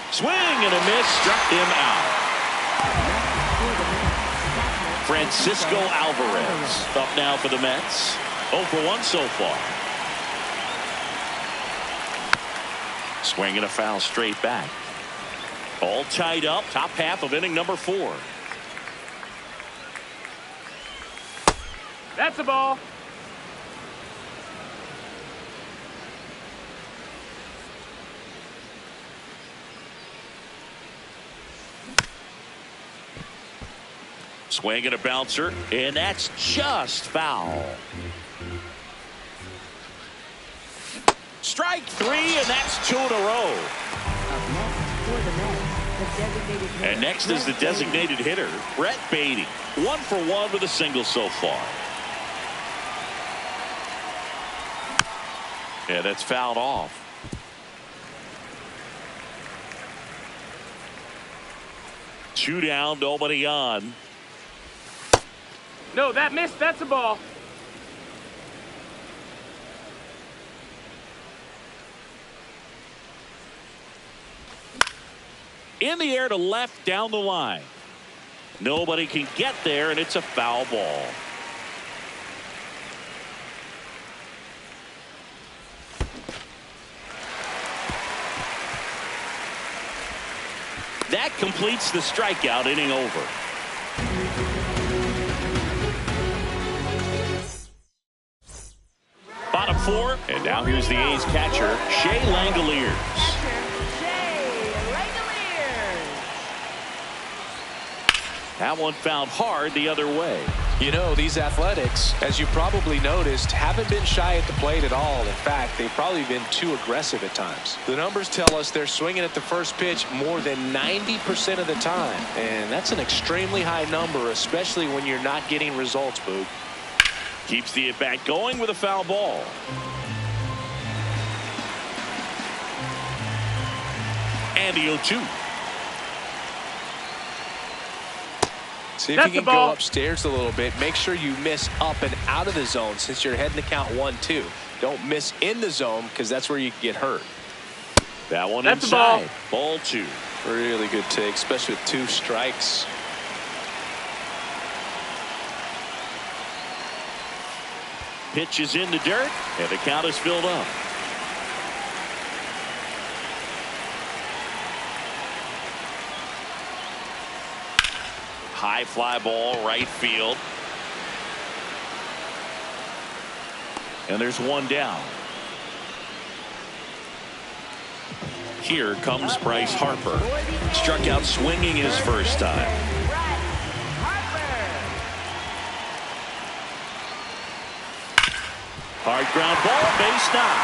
S3: Swing and a miss, struck him out. Francisco Alvarez up now for the Mets. 0 for 1 so far. Swing and a foul straight back. All tied up, top half of inning number 4.
S4: That's a ball.
S3: Swing and a bouncer, and that's just foul. Strike 3, and that's 2 in a row. And next is the designated hitter, Brett Beatty. 1 for 1 with a single so far. Yeah, that's fouled off. Two down, nobody on.
S4: No, that missed. That's a ball.
S3: In the air to left down the line. Nobody can get there, and it's a foul ball. That completes the strikeout, inning over. Bottom 4, and now here's the A's catcher, Shea Langoliers. That one found hard the other way.
S5: You know, these Athletics, as you probably noticed, haven't been shy at the plate at all. In fact, they've probably been too aggressive at times. The numbers tell us they're swinging at the first pitch more than 90% of the time. And that's an extremely high number, especially when you're not getting results, Boog.
S3: Keeps the at-bat going with a foul ball. And the 0-2.
S5: See if you can go upstairs a little bit. Make sure you miss up and out of the zone since you're heading to count 1-2. Don't miss in the zone because that's where you can get hurt.
S3: That one inside. Ball 2.
S5: Really good take, especially with 2 strikes.
S3: Pitch is in the dirt, and the count is filled up. High fly ball, right field. And there's one down. Here comes Bryce Harper. Struck out swinging his first time. Hard ground ball, base knock.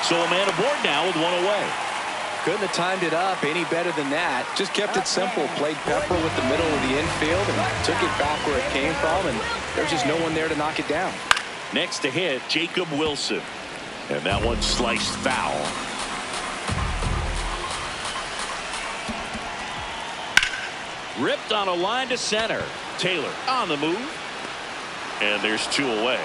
S3: So a man aboard now with one away.
S5: Couldn't have timed it up any better than that. Just kept it simple. Played pepper with the middle of the infield and took it back where it came from, and there's just no one there to knock it down.
S3: Next to hit, Jacob Wilson. And that one sliced foul. Ripped on a line to center. Taylor on the move. And there's 2 away.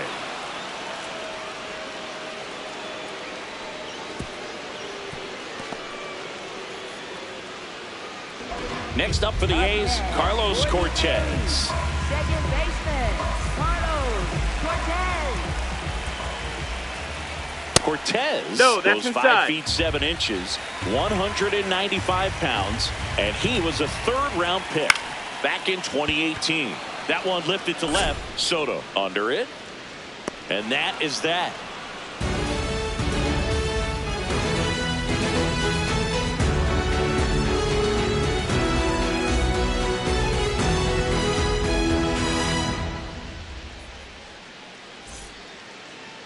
S3: Next up for the A's, Carlos Cortez.
S6: Second baseman, Carlos Cortez.
S3: Cortez
S4: No, that's
S3: goes
S4: inside.
S3: 5 feet 7 inches, 195 pounds, and he was a 3rd-round pick back in 2018. That one lifted to left. Soto under it. And that is that.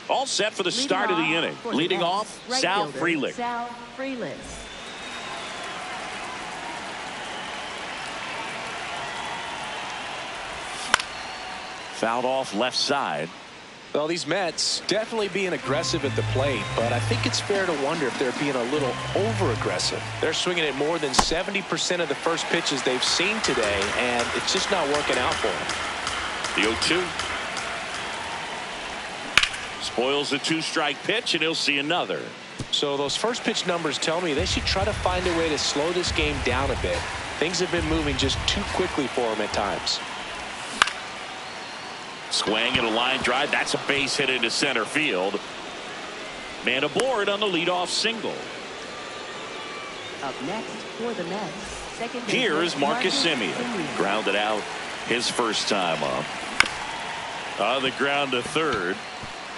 S3: All set for the start of the inning. Leading off, Sal Frelick.
S6: Sal Frelick.
S3: Fouled off left side.
S5: Well, these Mets definitely being aggressive at the plate, but I think it's fair to wonder if they're being a little over-aggressive. They're swinging at more than 70% of the first pitches they've seen today, and it's just not working out for them.
S3: The 0-2. Spoils the 2-strike pitch, and he'll see another.
S5: So those first pitch numbers tell me they should try to find a way to slow this game down a bit. Things have been moving just too quickly for them at times.
S3: Swing and a line drive. That's a base hit into center field. Man aboard on the leadoff single.
S6: Up next for the Mets. Second baseman,
S3: Here is Marcus Semien. Grounded out his first time up. On the ground to third.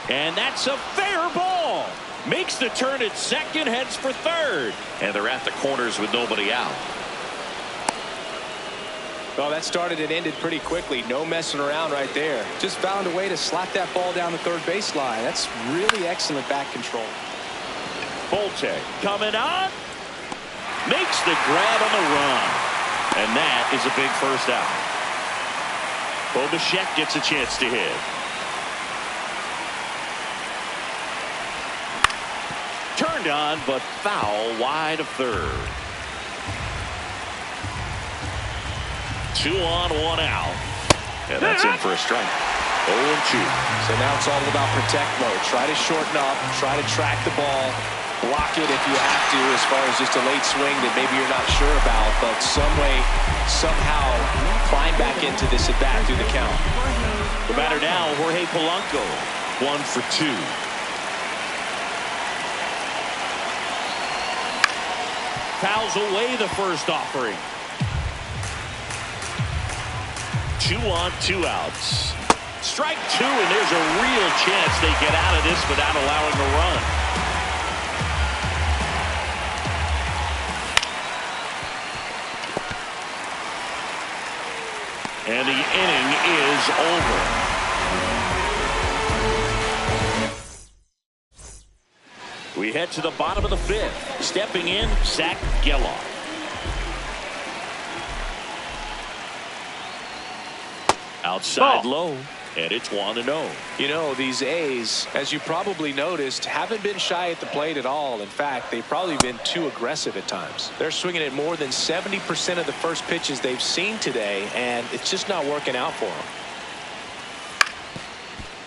S3: And that's a fair ball. Makes the turn at second, heads for third. And they're at the corners with nobody out.
S5: Well, that started and ended pretty quickly. No messing around right there. Just found a way to slap that ball down the third baseline. That's really excellent back control.
S3: Bolte coming on. Makes the grab on the run. And that is a big first out. Bobachek gets a chance to hit. Turned on, but foul wide of third. 2 on, 1 out. And that's in for a strike. 0-2.
S5: So now it's all about protect mode. Try to shorten up, try to track the ball, block it if you have to, as far as just a late swing that maybe you're not sure about, but somehow climb back into this at bat through the count.
S3: The batter now, Jorge Polanco, 1 for 2. Fouls away the first offering. 2 on, 2 outs. Strike 2, and there's a real chance they get out of this without allowing a run. And the inning is over. We head to the bottom of the 5th. Stepping in, Zach Geloff. Outside low, and it's 1-0.
S5: You know, these A's, as you probably noticed, haven't been shy at the plate at all. In fact, they've probably been too aggressive at times. They're swinging at more than 70% of the first pitches they've seen today, and it's just not working out for them.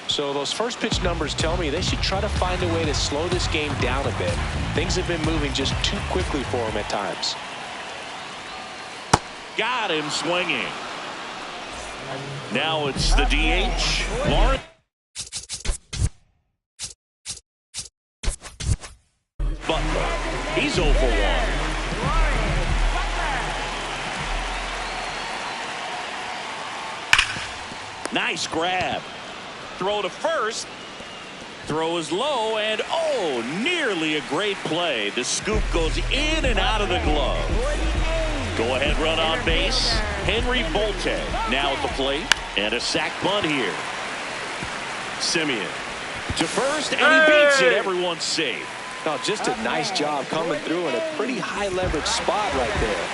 S5: So those first pitch numbers tell me they should try to find a way to slow this game down a bit. Things have been moving just too quickly for them at times.
S3: Got him swinging. Now it's the DH, Lawrence. Butler. He's 0 for 1. Nice grab. Throw to first. Throw is low, and oh, nearly a great play. The scoop goes in and out of the glove. Go ahead run on base. Henry Volte now at the plate, and a sac bunt here. Simeon to first, and he beats it. Everyone's safe.
S5: Oh, just a nice job coming through in a pretty high leverage spot right there.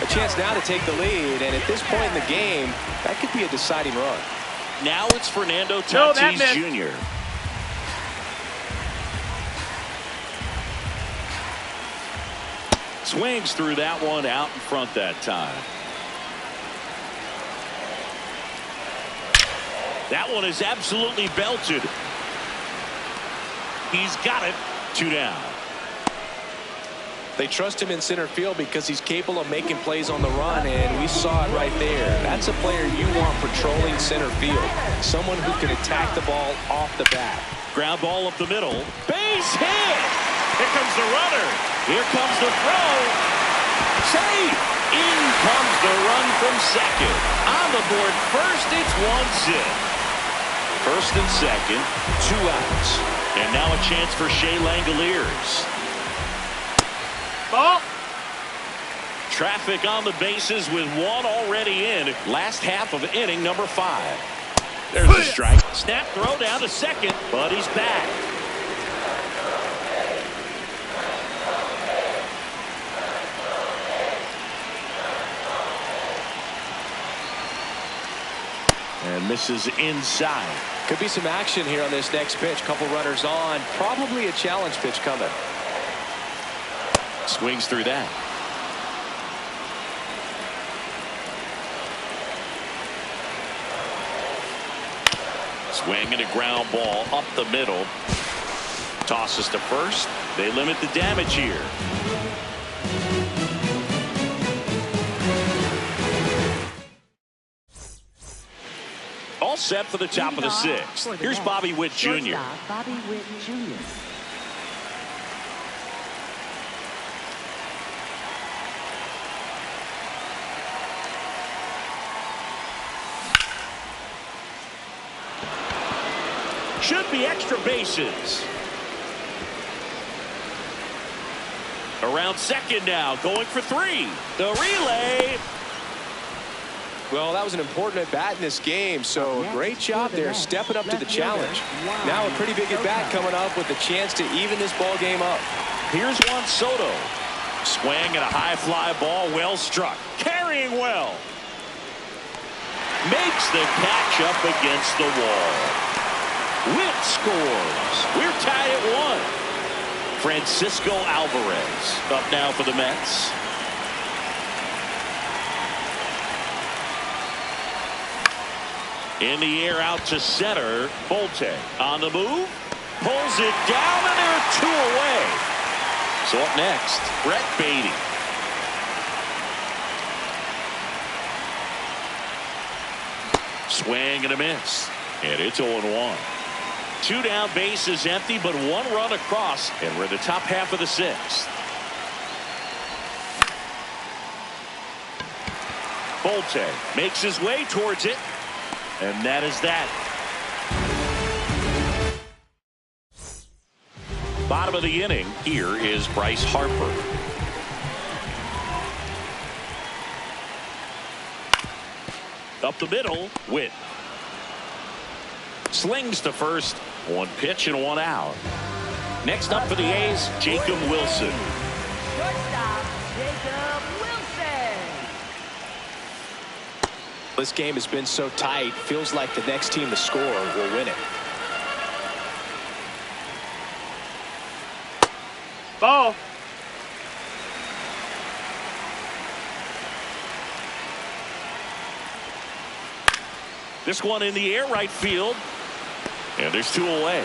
S5: A chance now to take the lead, and at this point in the game, that could be a deciding run.
S3: Now it's Fernando Tatis Jr. Swings through that one out in front that time. That one is absolutely belted. He's got it. 2 down.
S5: They trust him in center field because he's capable of making plays on the run, and we saw it right there. That's a player you want patrolling center field. Someone who can attack the ball off the bat.
S3: Ground ball up the middle. Base hit. Here comes the runner. Here comes the throw. Safe. In comes the run from second. On the board first, it's 1-0. First and second, 2 outs. And now a chance for Shea Langoliers.
S4: Ball.
S3: Traffic on the bases with 1 already in. Last half of inning number 5. There's a strike. Snap throw down to second, but he's back. And misses inside.
S5: Could be some action here on this next pitch. Couple runners on. Probably a challenge pitch coming.
S3: Swings through that. Swing and a ground ball up the middle. Tosses to first. They limit the damage here. All set for the top of the 6th. Here's Bobby Witt Jr.
S6: Bobby Witt Jr.
S3: Should be extra bases. Around second now, going for 3. The relay.
S5: Well, that was an important at-bat in this game, so great job there stepping up to the challenge. Now a pretty big at-bat coming up with a chance to even this ball game up.
S3: Here's Juan Soto. Swing and a high fly ball, well struck. Carrying well. Makes the catch up against the wall. Witt scores. We're tied at 1. Francisco Alvarez up now for the Mets. In the air out to center. Volte on the move. Pulls it down, and there are 2 away. So up next, Brett Beatty. Swing and a miss. And it's 0-1. 2 down, bases empty, but 1 run across, and we're in the top half of the 6th. Bolte makes his way towards it, and that is that. Bottom of the inning, here is Bryce Harper. Up the middle, Witt. Slings to first. 1 pitch and 1 out. Next up for the A's, Jacob Wilson.
S6: Shortstop, Jacob Wilson.
S5: This game has been so tight. Feels like the next team to score will win it.
S4: Ball.
S3: This one in the air, right field. And there's 2 away.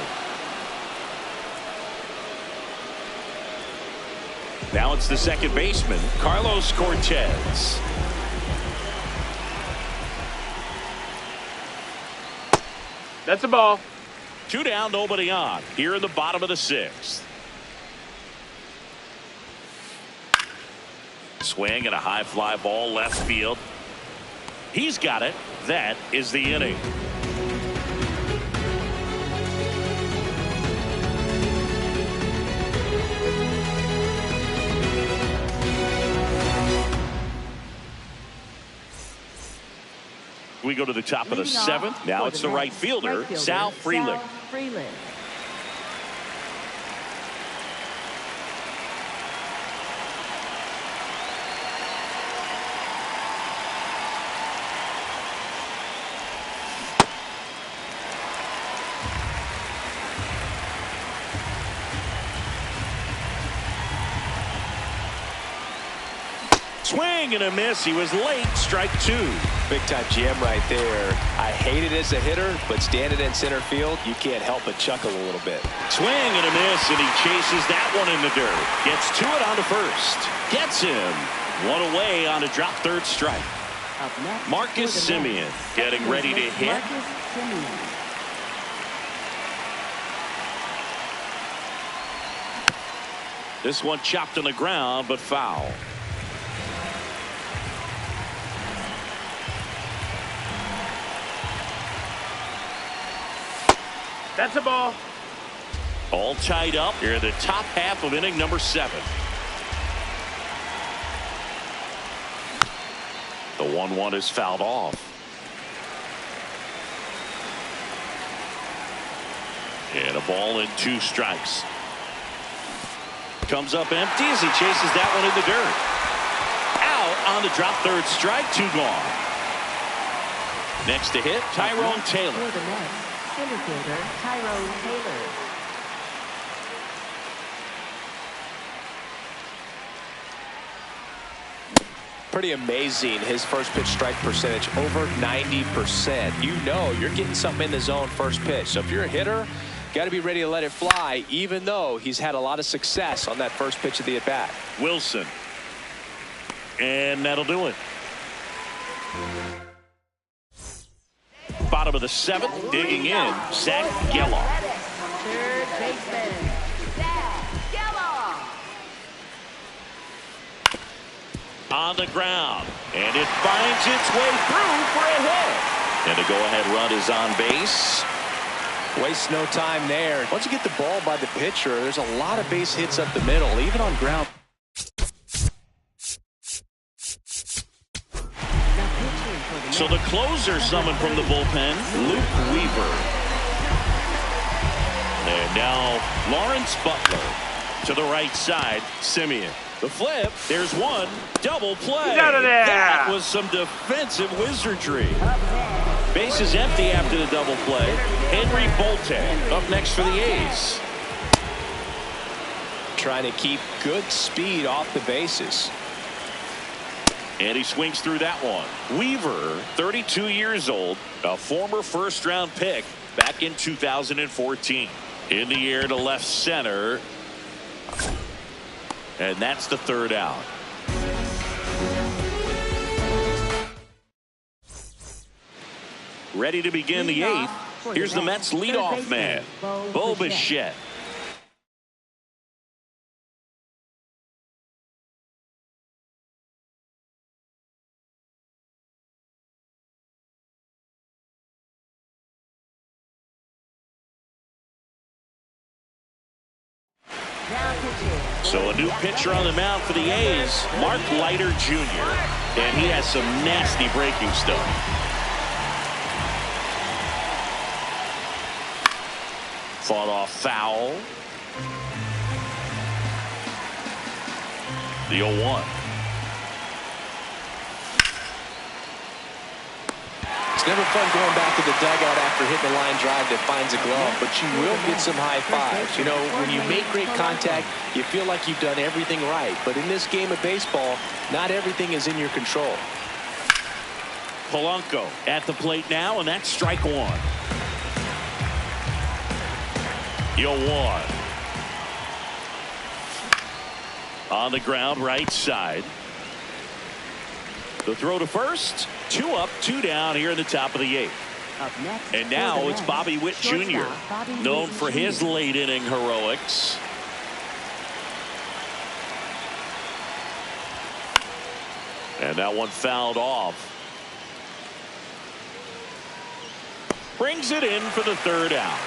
S3: Now it's the second baseman, Carlos Cortez.
S4: That's a ball.
S3: 2 down, nobody on. Here in the bottom of the 6th. Swing and a high fly ball left field. He's got it. That is the inning. We go to the top of the 7th. Now it's the right fielder, Sal Frelick. Swing and a miss. He was late. Strike 2.
S5: Big time jam right there. I hate it as a hitter, but standing in center field, you can't help but chuckle a little bit.
S3: Swing and a miss, and he chases that one in the dirt. Gets to it on to first. Gets him. 1 away on a drop third strike.
S6: Up next,
S3: Marcus Semien getting ready to hit.
S6: Marcus Semien.
S3: This one chopped on the ground, but foul.
S4: That's a ball.
S3: All tied up here in the top half of inning number 7. The 1-1 is fouled off. And a ball and 2 strikes. Comes up empty as he chases that one in the dirt. Out on the drop third strike. 2 gone. Next to hit, Tyrone Taylor.
S6: For the Mets, center fielder Tyrone Taylor.
S5: Pretty amazing, his first pitch strike percentage over 90%. You know you're getting something in the zone first pitch. So if you're a hitter, got to be ready to let it fly, even though he's had a lot of success on that first pitch of the at bat.
S3: Wilson. And that'll do it. Bottom of the 7th, digging in, Zach Geloff.
S6: Third baseman Zach Geloff.
S3: On the ground, and it finds its way through for a hit. And the go-ahead run is on base.
S5: Waste no time there. Once you get the ball by the pitcher, there's a lot of base hits up the middle, even on ground.
S3: So the closer summoned from the bullpen, Luke Weaver. And now Lawrence Butler to the right side, Semien. The flip, there's one, double play.
S4: Get out of there.
S3: That was some defensive wizardry. Base is empty after the double play. Henry Bolte up next for the A's.
S5: Trying to keep good speed off the bases.
S3: And he swings through that one. Weaver, 32 years old, a former first-round pick back in 2014. In the air to left center. And that's the third out. Ready to begin the eighth. Here's the Mets leadoff man, Bo Bichette. So a new pitcher on the mound for the A's, Mark Leiter Jr. And he has some nasty breaking stuff. Fought off foul. The 0-1.
S5: It's never fun going back to the dugout after hitting a line drive that finds a glove, but you will get some high fives. You know, when you make great contact, you feel like you've done everything right. But in this game of baseball, not everything is in your control.
S3: Polanco at the plate now, and that's strike one. The 0-1. On the ground, right side. The throw to first. 2 up, 2 down here in the top of the 8th. And now it's Bobby Witt Jr., known for his late inning heroics. And that one fouled off. Brings it in for the third out.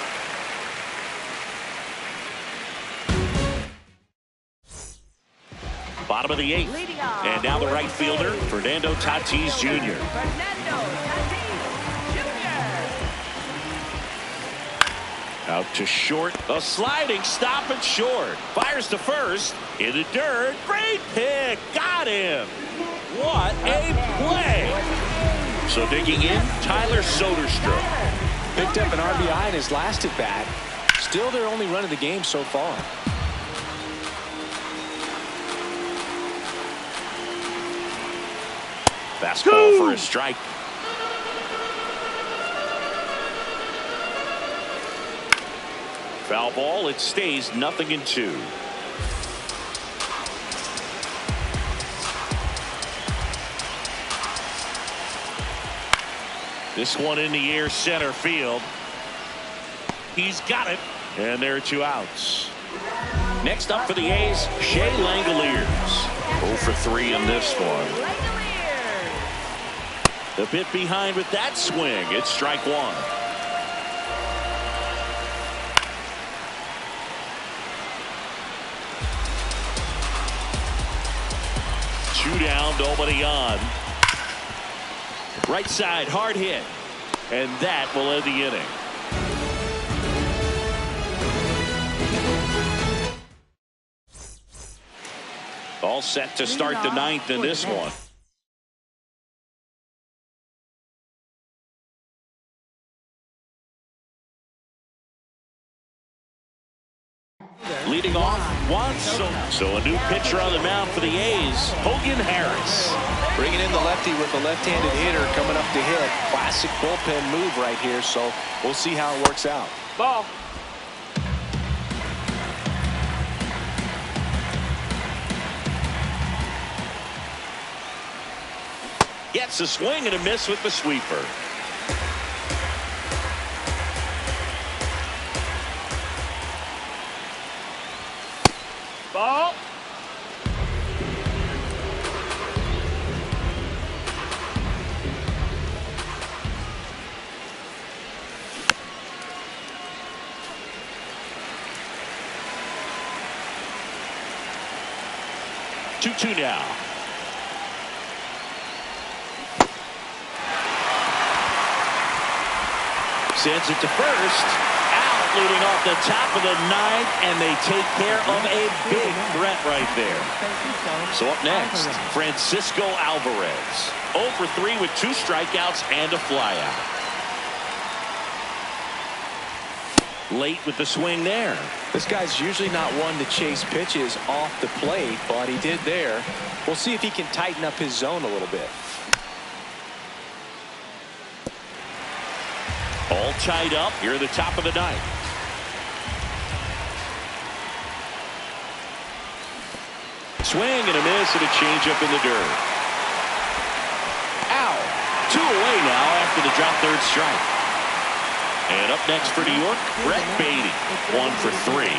S3: Bottom of the 8th. And now the right fielder, Fernando Tatis Jr. Out to short. A sliding stop at short. Fires to first. In the dirt. Great pick. Got him. What a play. So digging in, Tyler Soderstrom.
S5: Picked up an RBI in his last at bat. Still their only run of the game so far.
S3: Fastball for a strike. Foul ball. It stays 0-2. This one in the air, center field. He's got it. And there are 2 outs. Next up for the A's, Shea Langoliers. 0 for 3 in this one. The bit behind with that swing. It's strike one. Two down, nobody on. Right side, hard hit. And that will end the inning. All set to start the 9th in this one. Leading off, Juan Soto. So a new pitcher on the mound for the A's, Hogan Harris.
S5: Bringing in the lefty with a left-handed hitter coming up to hit. Classic bullpen move right here, so we'll see how it works out.
S4: Ball.
S3: Gets a swing and a miss with the sweeper.
S4: Ball.
S3: Two now. Sends it to first. Out leading off the top of the 9th, and they take care of a big threat right there. So up next, Francisco Alvarez. 0 for 3 with 2 strikeouts and a flyout. Late with the swing there.
S5: This guy's usually not one to chase pitches off the plate, but he did there. We'll see if he can tighten up his zone a little bit.
S3: All tied up here at the top of the 9th. Swing and a miss and a changeup in the dirt. Ow. 2 away now after the drop third strike. And up next for New York, Brett Beatty. 1 for 3.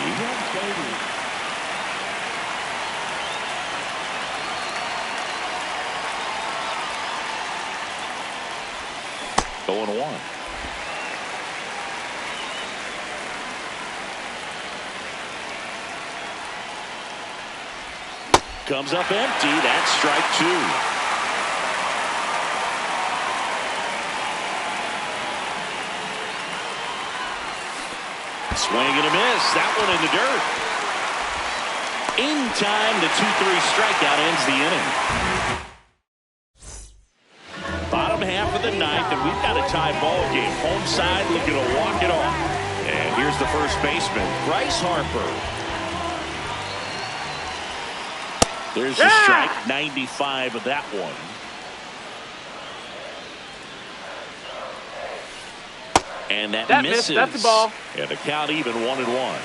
S3: Going 1. Comes up empty. That's strike 2. Swing and a miss. That one in the dirt. In time, the 2-3 strikeout ends the inning. Bottom half of the ninth, and we've got a tie ball game. Home side looking to walk it off. And here's the first baseman, Bryce Harper. There's the strike, 95 of that one. And that misses.
S4: That's the ball.
S3: And the count even 1-1.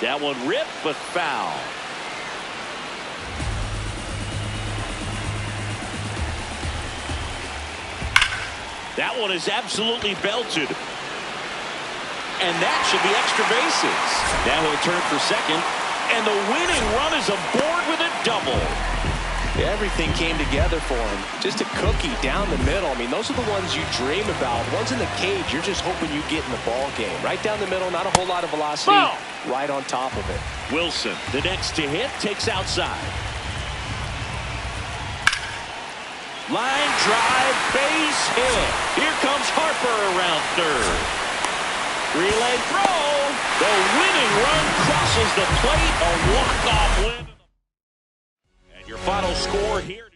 S3: That one ripped, but foul. That one is absolutely belted. And that should be extra bases. Now he'll turn for second. And the winning run is aboard with a double.
S5: Everything came together for him. Just a cookie down the middle. I mean, those are the ones you dream about. Ones in the cage, you're just hoping you get in the ball game. Right down the middle, not a whole lot of velocity.
S4: Ball.
S5: Right on top of it.
S3: Wilson, the next to hit, takes outside. Line drive, base hit. Here comes Harper around third. Relay throw. The winning run crosses the plate. A walk-off win. And your final score here.